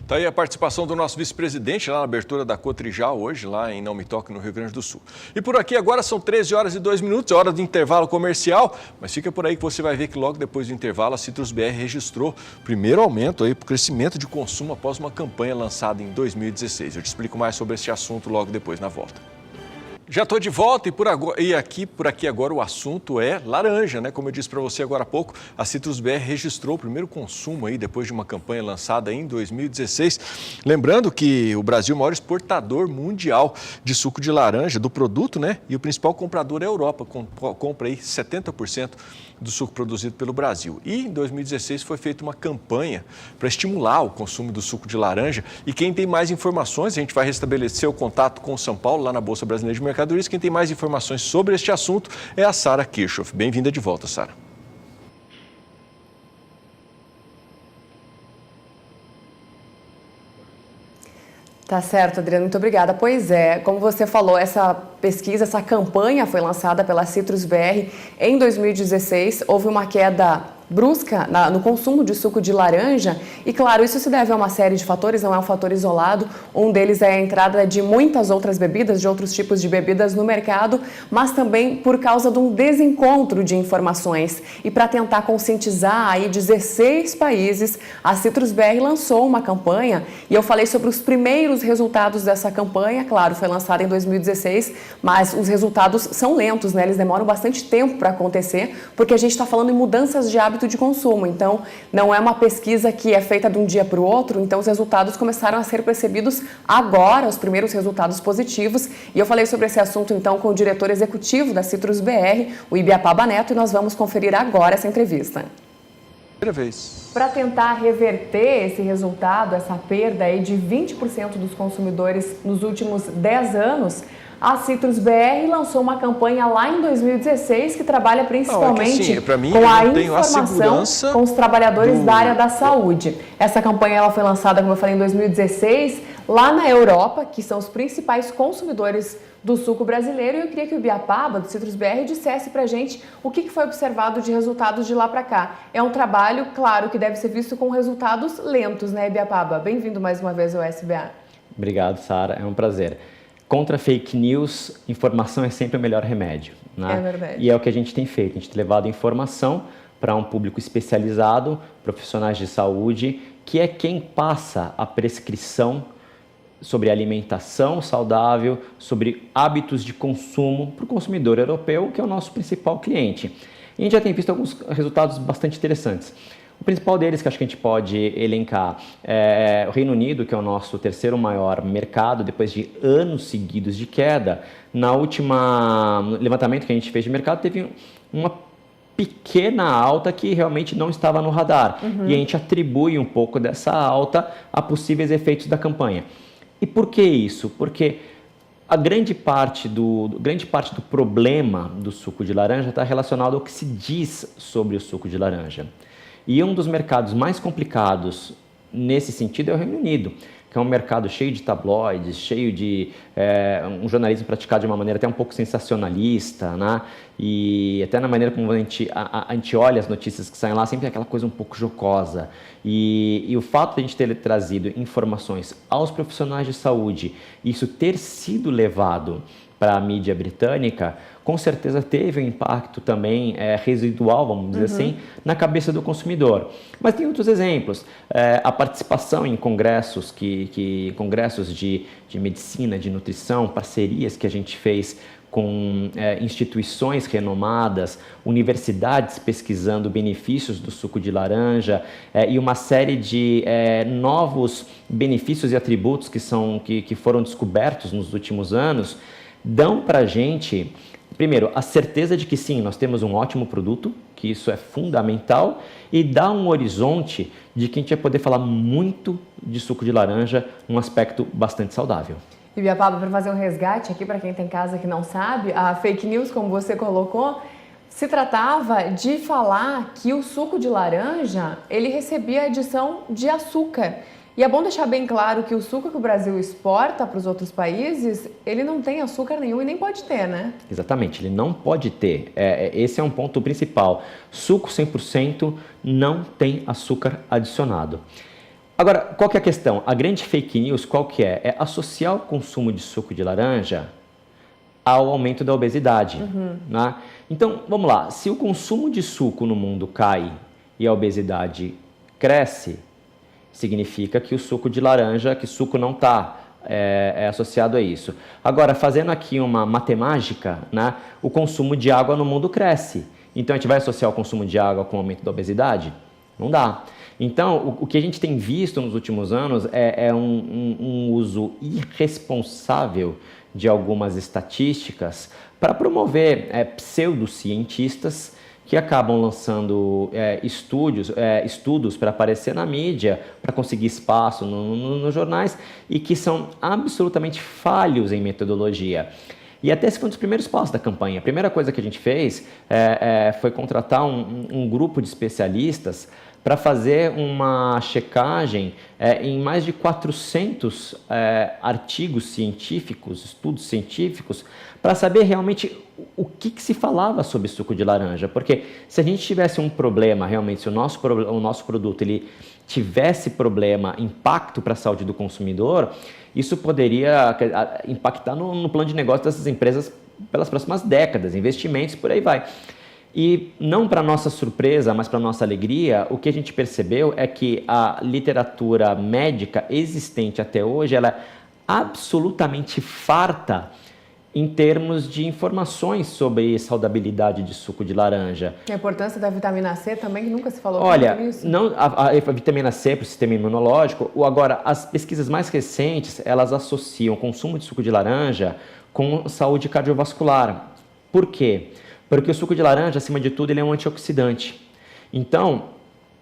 Está aí a participação do nosso vice-presidente lá na abertura da Cotrijal hoje, lá em Nome Toque, no Rio Grande do Sul. E por aqui agora são 13 horas e 2 minutos, é hora do intervalo comercial, mas fica por aí que você vai ver que logo depois do intervalo a Citrus BR registrou o primeiro aumento aí, crescimento de consumo após uma campanha lançada em 2016. Eu te explico mais sobre esse assunto logo depois na volta. Já estou de volta e por aqui agora o assunto é laranja, né? Como eu disse para você agora há pouco, a Citrus BR registrou o primeiro consumo aí depois de uma campanha lançada em 2016. Lembrando que o Brasil é o maior exportador mundial de suco de laranja, do produto, né? E o principal comprador é a Europa, compra aí 70% do suco produzido pelo Brasil. E em 2016 foi feita uma campanha para estimular o consumo do suco de laranja. E quem tem mais informações, a gente vai restabelecer o contato com o São Paulo, lá na Bolsa Brasileira de Mercado, mercadorias. Quem tem mais informações sobre este assunto é a Sara Kirchhoff. Bem-vinda de volta, Sara. Tá certo, Adriano, muito obrigada. Pois é, como você falou, essa pesquisa, essa campanha foi lançada pela Citrus BR em 2016. Houve uma queda brusca no consumo de suco de laranja e, claro, isso se deve a uma série de fatores, não é um fator isolado. Um deles é a entrada de muitas outras bebidas, de outros tipos de bebidas no mercado, mas também por causa de um desencontro de informações. E para tentar conscientizar aí 16 países, a Citrus BR lançou uma campanha e eu falei sobre os primeiros resultados dessa campanha. Claro, foi lançada em 2016, mas os resultados são lentos, né? Eles demoram bastante tempo para acontecer, porque a gente está falando em mudanças de hábito de consumo. Então, não é uma pesquisa que é feita de um dia para o outro. Então, os resultados começaram a ser percebidos agora, os primeiros resultados positivos. E eu falei sobre esse assunto, então, com o diretor executivo da Citrus BR, o Ibiapaba Neto, e nós vamos conferir agora essa entrevista. Primeira vez. Para tentar reverter esse resultado, essa perda aí de 20% dos consumidores nos últimos 10 anos, a Citrus BR lançou uma campanha lá em 2016 que trabalha principalmente com a informação com os trabalhadores da área da saúde. Essa campanha ela foi lançada, como eu falei, em 2016, lá na Europa, que são os principais consumidores do suco brasileiro. E eu queria que o Ibiapaba, do Citrus BR, dissesse pra gente o que foi observado de resultados de lá para cá. É um trabalho, claro, que deve ser visto com resultados lentos, né, Ibiapaba? Bem-vindo mais uma vez ao SBA. Obrigado, Sara. É um prazer. Contra fake news, informação é sempre o melhor remédio, né? É verdade. E é o que a gente tem feito. A gente tem levado informação para um público especializado, profissionais de saúde, que é quem passa a prescrição sobre alimentação saudável, sobre hábitos de consumo para o consumidor europeu, que é o nosso principal cliente. E a gente já tem visto alguns resultados bastante interessantes. O principal deles que acho que a gente pode elencar é o Reino Unido, que é o nosso terceiro maior mercado, depois de anos seguidos de queda. Na última levantamento que a gente fez de mercado, teve uma pequena alta que realmente não estava no radar. E a gente atribui um pouco dessa alta a possíveis efeitos da campanha. E por que isso? Porque a grande parte do problema do suco de laranja está relacionado ao que se diz sobre o suco de laranja. E um dos mercados mais complicados nesse sentido é o Reino Unido, que é um mercado cheio de tabloides, cheio de um jornalismo praticado de uma maneira até um pouco sensacionalista, né? E até na maneira como a gente olha as notícias que saem lá, sempre é aquela coisa um pouco jocosa. E o fato de a gente ter trazido informações aos profissionais de saúde, isso ter sido levado para a mídia britânica, com certeza teve um impacto também residual, vamos dizer assim, na cabeça do consumidor. Mas tem outros exemplos. A participação em congressos, congressos de medicina, de nutrição, parcerias que a gente fez com instituições renomadas, universidades pesquisando benefícios do suco de laranja e uma série de novos benefícios e atributos que foram descobertos nos últimos anos, dão para a gente, primeiro, a certeza de que sim, nós temos um ótimo produto, que isso é fundamental, e dá um horizonte de que a gente vai poder falar muito de suco de laranja num aspecto bastante saudável. E Ibiapaba, para fazer um resgate aqui para quem tem casa que não sabe, a fake news, como você colocou, se tratava de falar que o suco de laranja, ele recebia adição de açúcar. E é bom deixar bem claro que o suco que o Brasil exporta para os outros países, ele não tem açúcar nenhum e nem pode ter, né? Exatamente, ele não pode ter. Esse é um ponto principal. Suco 100% não tem açúcar adicionado. Agora, qual que é a questão? A grande fake news, qual que é? É associar o consumo de suco de laranja ao aumento da obesidade. Né? Então, vamos lá. Se o consumo de suco no mundo cai e a obesidade cresce, significa que o suco de laranja, que suco não está associado a isso. Agora, fazendo aqui uma matemática, né, o consumo de água no mundo cresce. Então, a gente vai associar o consumo de água com o aumento da obesidade? Não dá. Então, o que a gente tem visto nos últimos anos é um uso irresponsável de algumas estatísticas para promover pseudocientistas que acabam lançando estudos para aparecer na mídia, para conseguir espaço nos jornais e que são absolutamente falhos em metodologia. E até esse foi um dos primeiros passos da campanha. A primeira coisa que a gente fez foi contratar um grupo de especialistas para fazer uma checagem em mais de 400 artigos científicos, estudos científicos, para saber realmente o que se falava sobre suco de laranja. Porque se a gente tivesse um problema, realmente, se o nosso produto ele tivesse problema, impacto para a saúde do consumidor, isso poderia impactar no plano de negócio dessas empresas pelas próximas décadas, investimentos, por aí vai. E não para nossa surpresa, mas para nossa alegria, o que a gente percebeu é que a literatura médica existente até hoje, ela é absolutamente farta em termos de informações sobre saudabilidade de suco de laranja. A importância da vitamina C também, que nunca se falou Olha, tanto nisso. não, a vitamina C para o sistema imunológico, agora, as pesquisas mais recentes, elas associam o consumo de suco de laranja com saúde cardiovascular. Por quê? Porque o suco de laranja, acima de tudo, ele é um antioxidante. Então,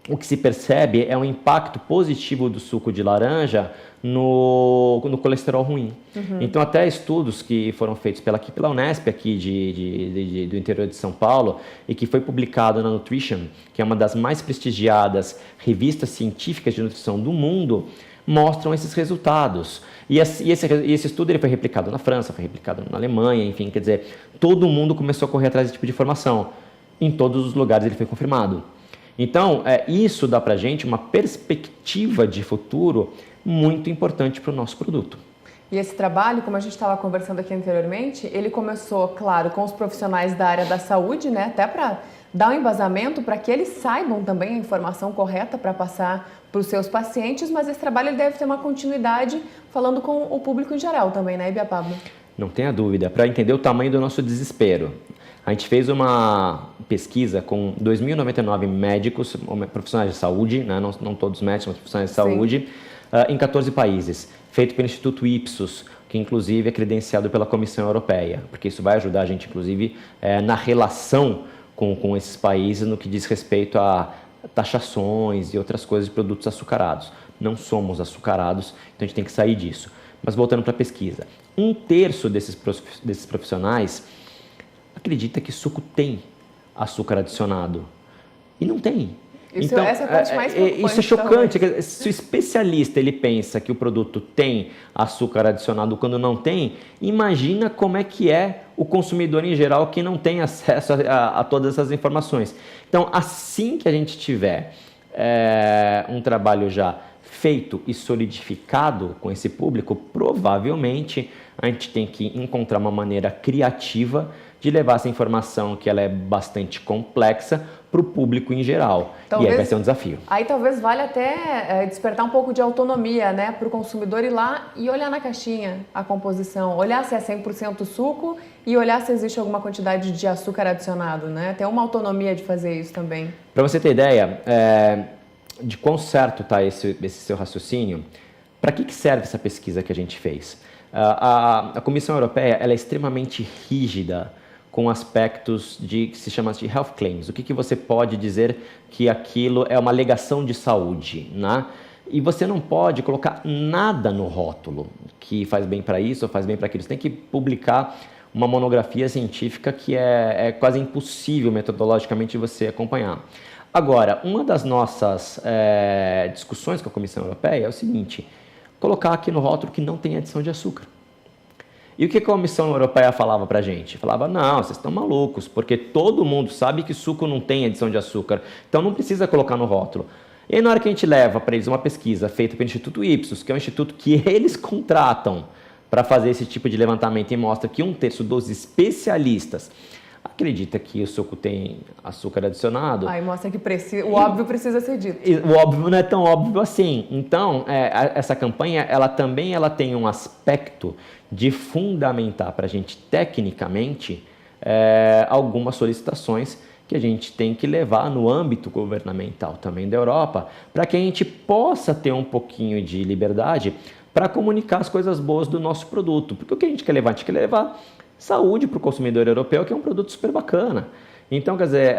o que se percebe é um impacto positivo do suco de laranja no colesterol ruim. Então, até estudos que foram feitos pela Unesp aqui do interior de São Paulo e que foi publicado na Nutrition, que é uma das mais prestigiadas revistas científicas de nutrição do mundo, mostram esses resultados. E esse estudo ele foi replicado na França, foi replicado na Alemanha, enfim, quer dizer, todo mundo começou a correr atrás desse tipo de informação. Em todos os lugares ele foi confirmado. Então, isso dá para a gente uma perspectiva de futuro muito importante para o nosso produto. E esse trabalho, como a gente estava conversando aqui anteriormente, ele começou, claro, com os profissionais da área da saúde, né, até para dar um embasamento para que eles saibam também a informação correta para passar para os seus pacientes, mas esse trabalho ele deve ter uma continuidade falando com o público em geral também, né, Bia Pablo? Não tenha dúvida, para entender o tamanho do nosso desespero. A gente fez uma pesquisa com 2.099 médicos, profissionais de saúde, né? não todos médicos, mas profissionais de saúde, em 14 países, feito pelo Instituto Ipsos, que inclusive é credenciado pela Comissão Europeia, porque isso vai ajudar a gente, inclusive, na relação com esses países no que diz respeito a taxações e outras coisas de produtos açucarados. Não somos açucarados, então a gente tem que sair disso. Mas voltando para a pesquisa, 1/3 desses profissionais acredita que suco tem açúcar adicionado. E não tem. Então, essa é a parte mais preocupante. Isso é chocante. Se o especialista ele pensa que o produto tem açúcar adicionado quando não tem, imagina como é que é o consumidor em geral que não tem acesso a todas essas informações. Então, assim que a gente tiver um trabalho já feito e solidificado com esse público, provavelmente a gente tem que encontrar uma maneira criativa de levar essa informação, que ela é bastante complexa, para o público em geral. E aí vai ser um desafio. Aí talvez valha até despertar um pouco de autonomia, né, para o consumidor ir lá e olhar na caixinha a composição, olhar se é 100% suco e olhar se existe alguma quantidade de açúcar adicionado, né? Ter uma autonomia de fazer isso também. Para você ter ideia de quão certo está esse seu raciocínio, para que serve essa pesquisa que a gente fez? A Comissão Europeia ela é extremamente rígida com aspectos que se chama de health claims. O que você pode dizer que aquilo é uma alegação de saúde, né? E você não pode colocar nada no rótulo que faz bem para isso ou faz bem para aquilo. Você tem que publicar uma monografia científica que é quase impossível metodologicamente você acompanhar. Agora, uma das nossas discussões com a Comissão Europeia é o seguinte: colocar aqui no rótulo que não tem adição de açúcar. E o que a Comissão Europeia falava para a gente? Falava, não, vocês estão malucos, porque todo mundo sabe que suco não tem adição de açúcar, então não precisa colocar no rótulo. E aí, na hora que a gente leva para eles uma pesquisa feita pelo Instituto Ipsos, que é um instituto que eles contratam para fazer esse tipo de levantamento, e mostra que 1/3 dos especialistas acredita que o suco tem açúcar adicionado. Aí mostra que o óbvio precisa ser dito. O óbvio não é tão óbvio assim. Então, essa campanha, ela tem um aspecto de fundamentar para a gente, tecnicamente, algumas solicitações que a gente tem que levar no âmbito governamental também da Europa, para que a gente possa ter um pouquinho de liberdade para comunicar as coisas boas do nosso produto. Porque o que a gente quer levar? A gente quer levar saúde para o consumidor europeu, que é um produto super bacana. Então, quer dizer,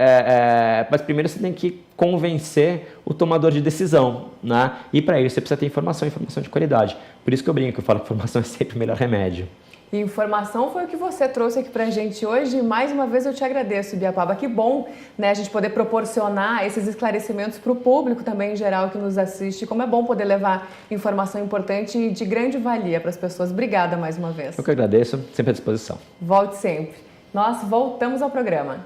mas primeiro você tem que convencer o tomador de decisão, né? E para isso você precisa ter informação de qualidade. Por isso que eu brinco, eu falo que informação é sempre o melhor remédio. E informação foi o que você trouxe aqui pra gente hoje. Mais uma vez eu te agradeço, Ibiapaba. Que bom, né, a gente poder proporcionar esses esclarecimentos para o público também em geral que nos assiste. Como é bom poder levar informação importante e de grande valia para as pessoas. Obrigada mais uma vez. Eu que agradeço, sempre à disposição. Volte sempre. Nós voltamos ao programa.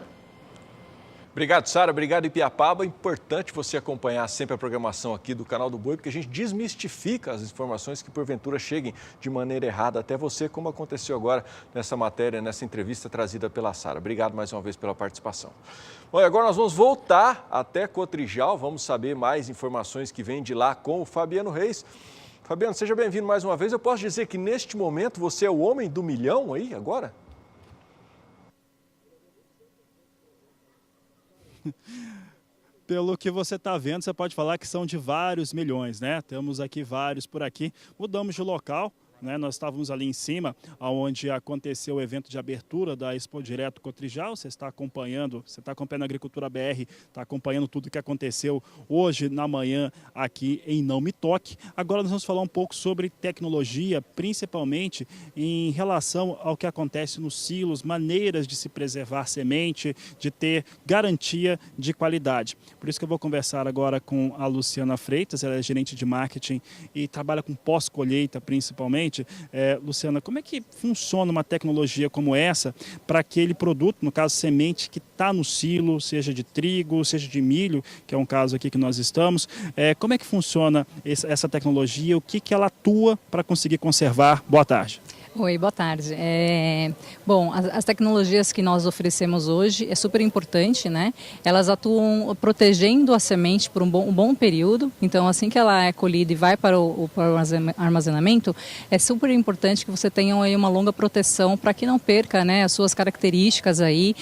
Obrigado, Sara. Obrigado, Ibiapaba. É importante você acompanhar sempre a programação aqui do Canal do Boi, porque a gente desmistifica as informações que porventura cheguem de maneira errada até você, como aconteceu agora nessa matéria, nessa entrevista trazida pela Sara. Obrigado mais uma vez pela participação. Bom, e agora nós vamos voltar até Cotrijal, vamos saber mais informações que vêm de lá com o Fabiano Reis. Fabiano, seja bem-vindo mais uma vez. Eu posso dizer que neste momento você é o homem do milhão aí agora? Pelo que você está vendo, você pode falar que são de vários milhões, né? Temos aqui vários por aqui. Mudamos de local, né? Nós estávamos ali em cima, onde aconteceu o evento de abertura da Expo Direto Cotrijal. Você está acompanhando a Agricultura BR, está acompanhando tudo o que aconteceu hoje na manhã aqui em Não Me Toque. Agora nós vamos falar um pouco sobre tecnologia, principalmente em relação ao que acontece nos silos, maneiras de se preservar semente, de ter garantia de qualidade. Por isso que eu vou conversar agora com a Luciana Freitas, ela é gerente de marketing e trabalha com pós-colheita principalmente. Luciana, como é que funciona uma tecnologia como essa para aquele produto, no caso semente, que está no silo, seja de trigo, seja de milho, que é um caso aqui que nós estamos. Como é que funciona essa tecnologia, o que ela atua para conseguir conservar? Boa tarde. Oi, boa tarde. Bom, as tecnologias que nós oferecemos hoje é super importante, né? Elas atuam protegendo a semente por um bom período. Então, assim que ela é colhida e vai para o armazenamento, é super importante que você tenha aí uma longa proteção para que não perca, né, as suas características aí,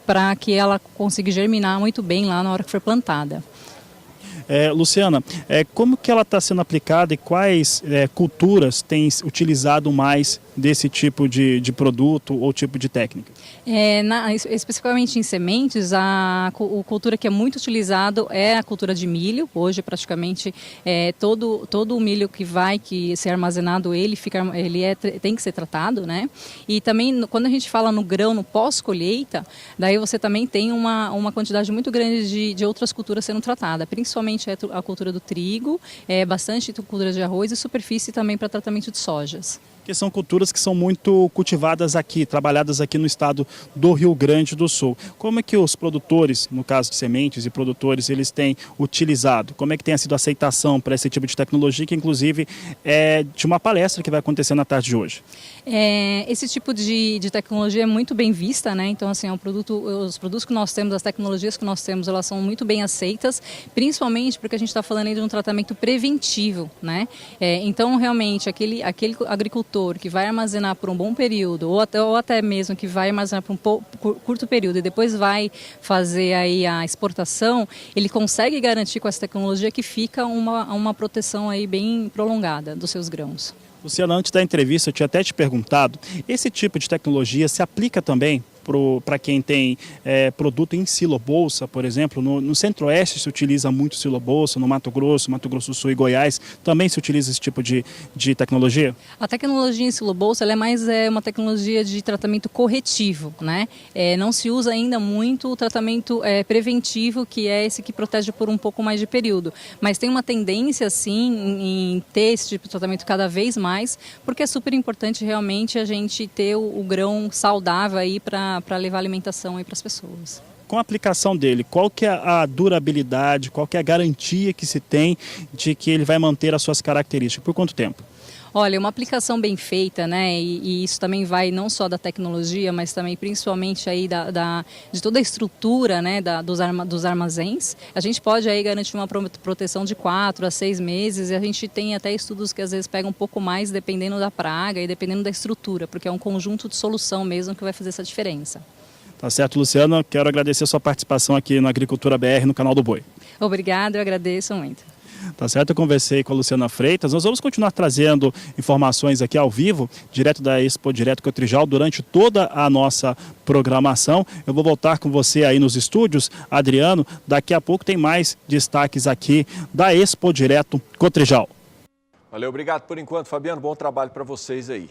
para que ela consiga germinar muito bem lá na hora que for plantada. Luciana, como que ela está sendo aplicada e quais culturas têm utilizado mais desse tipo de produto ou tipo de técnica? Especificamente em sementes, a cultura que é muito utilizado é a cultura de milho. Hoje, praticamente, todo o milho que vai ser armazenado, tem que ser tratado, né? E também, quando a gente fala no grão, no pós-colheita, daí você também tem uma quantidade muito grande de outras culturas sendo tratadas, principalmente a cultura do trigo, bastante cultura de arroz e superfície também para tratamento de sojas. Que são culturas que são muito cultivadas aqui, trabalhadas aqui no estado do Rio Grande do Sul. Como é que os produtores, no caso de sementes e produtores, eles têm utilizado? Como é que tem sido a aceitação para esse tipo de tecnologia, que inclusive é de uma palestra que vai acontecer na tarde de hoje? Esse tipo de tecnologia é muito bem vista, né? Então, assim, os produtos que nós temos, as tecnologias que nós temos, elas são muito bem aceitas, principalmente porque a gente está falando aí de um tratamento preventivo, né? Então, realmente, aquele agricultor que vai armazenar por um bom período, ou até mesmo que vai armazenar por um curto período e depois vai fazer aí a exportação, ele consegue garantir com essa tecnologia que fica uma proteção aí bem prolongada dos seus grãos. Luciana, antes da entrevista eu tinha até te perguntado, esse tipo de tecnologia se aplica também para quem tem produto em silo-bolsa, por exemplo? No Centro-Oeste se utiliza muito silo-bolsa, no Mato Grosso do Sul e Goiás também se utiliza esse tipo de tecnologia? A tecnologia em silo-bolsa ela é mais uma tecnologia de tratamento corretivo, né? Não se usa ainda muito o tratamento preventivo, que é esse que protege por um pouco mais de período. Mas tem uma tendência, sim, em ter esse tipo de tratamento cada vez mais, porque é super importante realmente a gente ter o grão saudável aí para levar alimentação aí para as pessoas. Com a aplicação dele, qual que é a durabilidade, qual que é a garantia que se tem de que ele vai manter as suas características? Por quanto tempo? Olha, uma aplicação bem feita, né, e isso também vai não só da tecnologia, mas também principalmente aí de toda a estrutura, né, dos armazéns. A gente pode aí garantir uma proteção de 4 a 6 meses e a gente tem até estudos que às vezes pegam um pouco mais dependendo da praga e dependendo da estrutura, porque é um conjunto de solução mesmo que vai fazer essa diferença. Tá certo, Luciana. Quero agradecer a sua participação aqui na Agricultura BR, no Canal do Boi. Obrigada, eu agradeço muito. Tá certo, eu conversei com a Luciana Freitas. Nós vamos continuar trazendo informações aqui ao vivo, direto da Expo Direto Cotrijal, durante toda a nossa programação. Eu vou voltar com você aí nos estúdios, Adriano. Daqui a pouco tem mais destaques aqui da Expo Direto Cotrijal. Valeu, obrigado por enquanto, Fabiano. Bom trabalho para vocês aí.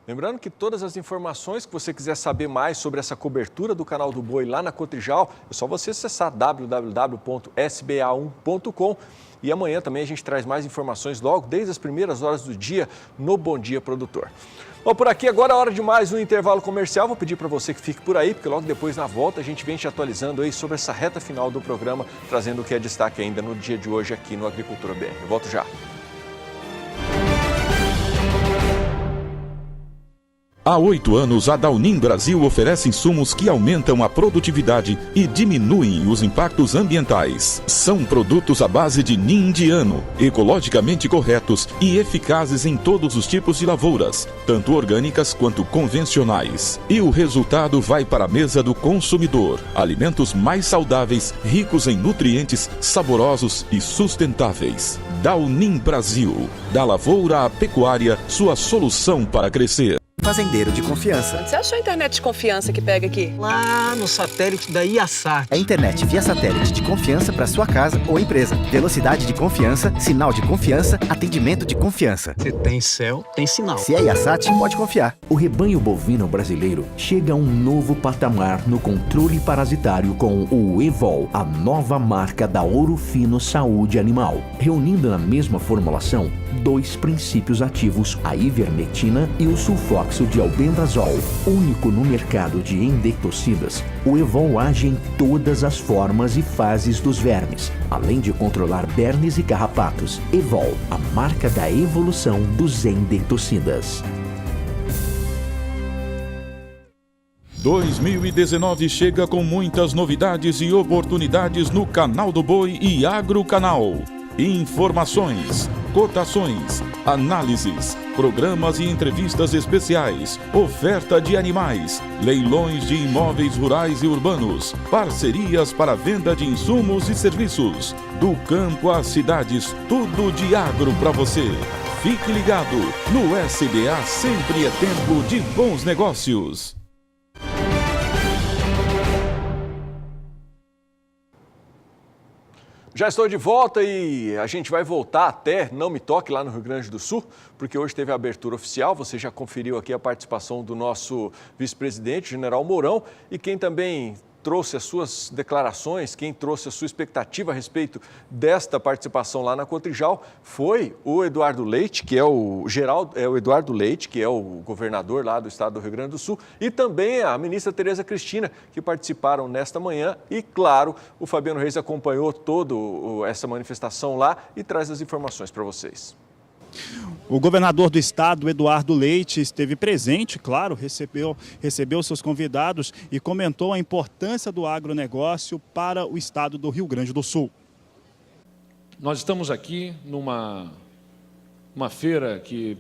Lembrando que todas as informações que você quiser saber mais sobre essa cobertura do Canal do Boi lá na Cotrijal, é só você acessar www.sba1.com. E amanhã também a gente traz mais informações logo desde as primeiras horas do dia no Bom Dia Produtor. Bom, por aqui agora é hora de mais um intervalo comercial. Vou pedir para você que fique por aí, porque logo depois na volta a gente vem te atualizando aí sobre essa reta final do programa, trazendo o que é destaque ainda no dia de hoje aqui no Agricultura BR. Eu volto já. Há 8 anos, a Downin Brasil oferece insumos que aumentam a produtividade e diminuem os impactos ambientais. São produtos à base de ninho indiano, ecologicamente corretos e eficazes em todos os tipos de lavouras, tanto orgânicas quanto convencionais. E o resultado vai para a mesa do consumidor. Alimentos mais saudáveis, ricos em nutrientes, saborosos e sustentáveis. Downin Brasil. Da lavoura à pecuária, sua solução para crescer. Fazendeiro de confiança. Onde você achou a internet de confiança que pega aqui? Lá no satélite da Iasat. É internet via satélite de confiança para sua casa ou empresa. Velocidade de confiança, sinal de confiança, atendimento de confiança. Se tem céu, tem sinal. Se é Iasat, pode confiar. O rebanho bovino brasileiro chega a um novo patamar no controle parasitário com o Evol, a nova marca da Ouro Fino Saúde Animal, reunindo na mesma formulação 2 princípios ativos, a ivermectina e o sulfóxido de albendazol. Único no mercado de endectocidas, o Evol age em todas as formas e fases dos vermes, além de controlar bernes e carrapatos. Evol, a marca da evolução dos endectocidas. 2019 chega com muitas novidades e oportunidades no Canal do Boi e Agro Canal. Informações, cotações, análises, programas e entrevistas especiais, oferta de animais, leilões de imóveis rurais e urbanos, parcerias para venda de insumos e serviços. Do campo às cidades, tudo de agro para você. Fique ligado, no SBA sempre é tempo de bons negócios. Já estou de volta e a gente vai voltar até Não Me Toque, lá no Rio Grande do Sul, porque hoje teve a abertura oficial. Você já conferiu aqui a participação do nosso vice-presidente, General Mourão, e quem também trouxe as suas declarações, quem trouxe a sua expectativa a respeito desta participação lá na Cotrijal foi o Eduardo Leite, que é o Eduardo Leite, que é o governador lá do estado do Rio Grande do Sul, e também a ministra Tereza Cristina, que participaram nesta manhã. E, claro, o Fabiano Reis acompanhou toda essa manifestação lá e traz as informações para vocês. O governador do estado, Eduardo Leite, esteve presente, claro, recebeu seus convidados e comentou a importância do agronegócio para o estado do Rio Grande do Sul. Nós estamos aqui numa feira que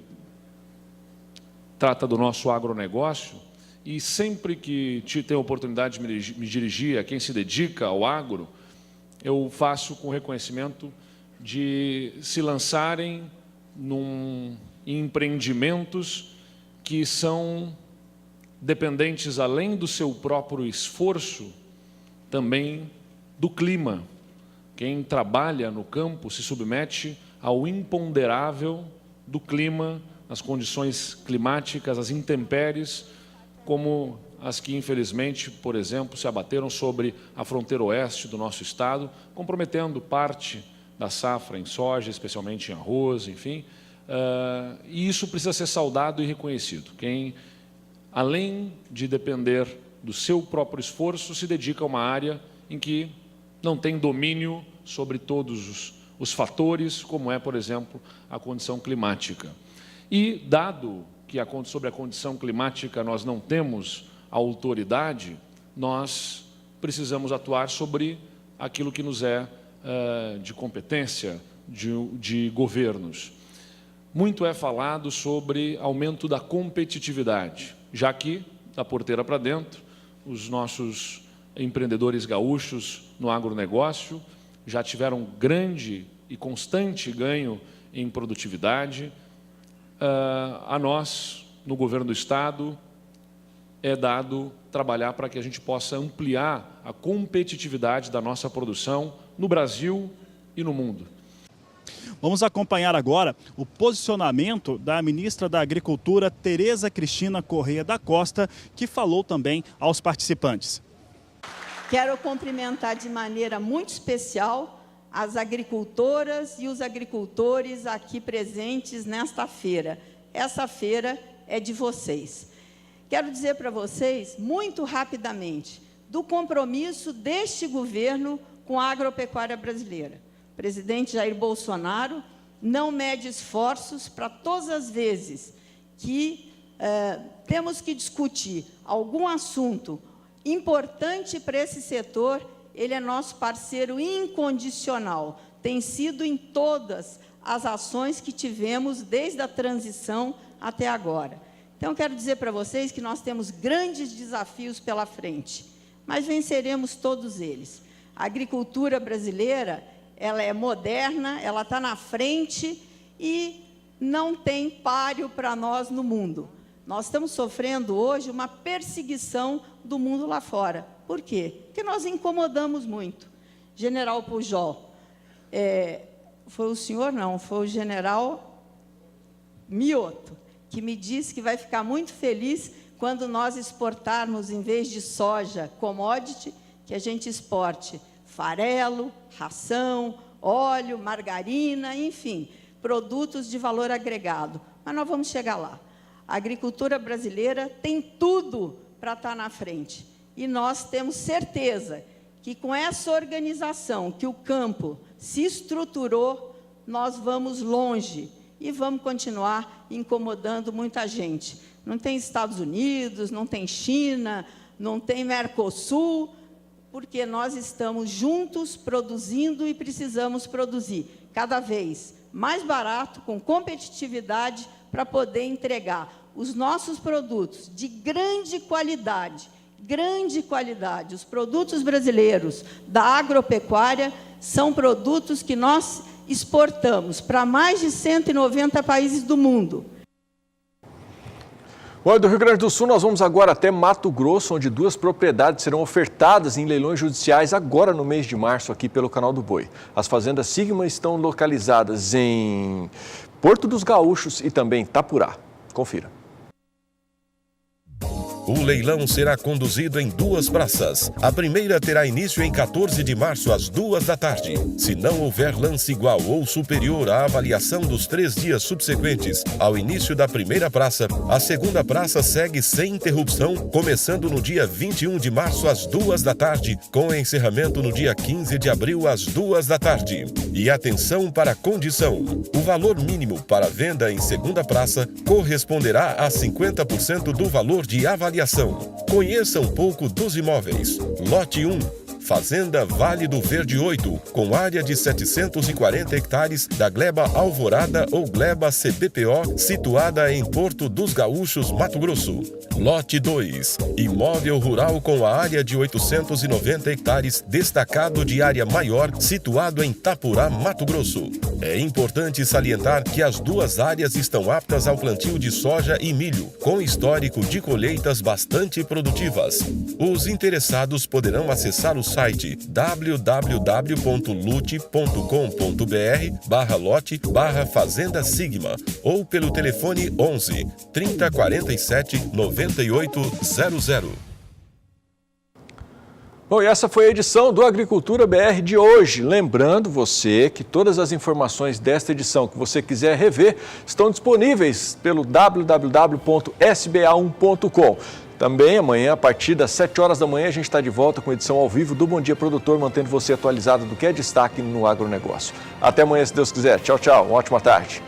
trata do nosso agronegócio e sempre que tenho a oportunidade de me dirigir a quem se dedica ao agro, eu faço com reconhecimento de se lançarem em empreendimentos que são dependentes, além do seu próprio esforço, também do clima. Quem trabalha no campo se submete ao imponderável do clima, as condições climáticas, as intempéries, como as que, infelizmente, por exemplo, se abateram sobre a fronteira oeste do nosso estado, comprometendo parte da safra em soja, especialmente em arroz, enfim, e isso precisa ser saudado e reconhecido. Quem, além de depender do seu próprio esforço, se dedica a uma área em que não tem domínio sobre todos os fatores, como é, por exemplo, a condição climática. E, dado que sobre a condição climática nós não temos autoridade, nós precisamos atuar sobre aquilo que nos é de competência de governos. Muito é falado sobre aumento da competitividade, já que, da porteira para dentro, os nossos empreendedores gaúchos no agronegócio já tiveram grande e constante ganho em produtividade. A nós, no governo do estado, é dado trabalhar para que a gente possa ampliar a competitividade da nossa produção no Brasil e no mundo. Vamos acompanhar agora o posicionamento da ministra da Agricultura, Tereza Cristina Correia da Costa, que falou também aos participantes. Quero cumprimentar de maneira muito especial as agricultoras e os agricultores aqui presentes nesta feira. Essa feira é de vocês. Quero dizer para vocês, muito rapidamente, do compromisso deste governo com a agropecuária brasileira. O presidente Jair Bolsonaro não mede esforços para todas as vezes que temos que discutir algum assunto importante para esse setor, ele é nosso parceiro incondicional. Tem sido em todas as ações que tivemos desde a transição até agora. Então, quero dizer para vocês que nós temos grandes desafios pela frente, mas venceremos todos eles. A agricultura brasileira, ela é moderna, ela está na frente e não tem páreo para nós no mundo. Nós estamos sofrendo hoje uma perseguição do mundo lá fora. Por quê? Porque nós incomodamos muito. General Pujol, foi o senhor, não, foi o general Mioto, que me disse que vai ficar muito feliz quando nós exportarmos, em vez de soja, commodity, que a gente exporte farelo, ração, óleo, margarina, enfim, produtos de valor agregado. Mas nós vamos chegar lá. A agricultura brasileira tem tudo para estar na frente. E nós temos certeza que, com essa organização que o campo se estruturou, nós vamos longe e vamos continuar incomodando muita gente. Não tem Estados Unidos, não tem China, não tem Mercosul, porque nós estamos juntos produzindo e precisamos produzir cada vez mais barato, com competitividade, para poder entregar os nossos produtos de grande qualidade. Os produtos brasileiros da agropecuária são produtos que nós exportamos para mais de 190 países do mundo. Olha, do Rio Grande do Sul, nós vamos agora até Mato Grosso, onde 2 propriedades serão ofertadas em leilões judiciais agora no mês de março, aqui pelo Canal do Boi. As fazendas Sigma estão localizadas em Porto dos Gaúchos e também Itapurá. Confira. O leilão será conduzido em 2 praças. A primeira terá início em 14 de março, às 2 da tarde. Se não houver lance igual ou superior à avaliação dos 3 dias subsequentes ao início da primeira praça, a segunda praça segue sem interrupção, começando no dia 21 de março, às 2 da tarde, com encerramento no dia 15 de abril, às 2 da tarde. E atenção para a condição: o valor mínimo para venda em segunda praça corresponderá a 50% do valor de avaliação. Conheça um pouco dos imóveis. Lote 1. Fazenda Vale do Verde 8, com área de 740 hectares da gleba Alvorada ou gleba CBPO, situada em Porto dos Gaúchos, Mato Grosso. Lote 2. Imóvel rural com a área de 890 hectares, destacado de área maior, situado em Itapurá, Mato Grosso. É importante salientar que as 2 áreas estão aptas ao plantio de soja e milho, com histórico de colheitas bastante produtivas. Os interessados poderão acessar o site www.lute.com.br/lote/Fazenda Sigma ou pelo telefone 11 3047 9800. Bom, e essa foi a edição do Agricultura BR de hoje. Lembrando você que todas as informações desta edição que você quiser rever estão disponíveis pelo www.sba1.com. Também amanhã, a partir das 7 horas da manhã, a gente está de volta com a edição ao vivo do Bom Dia Produtor, mantendo você atualizado do que é destaque no agronegócio. Até amanhã, se Deus quiser. Tchau, tchau. Uma ótima tarde.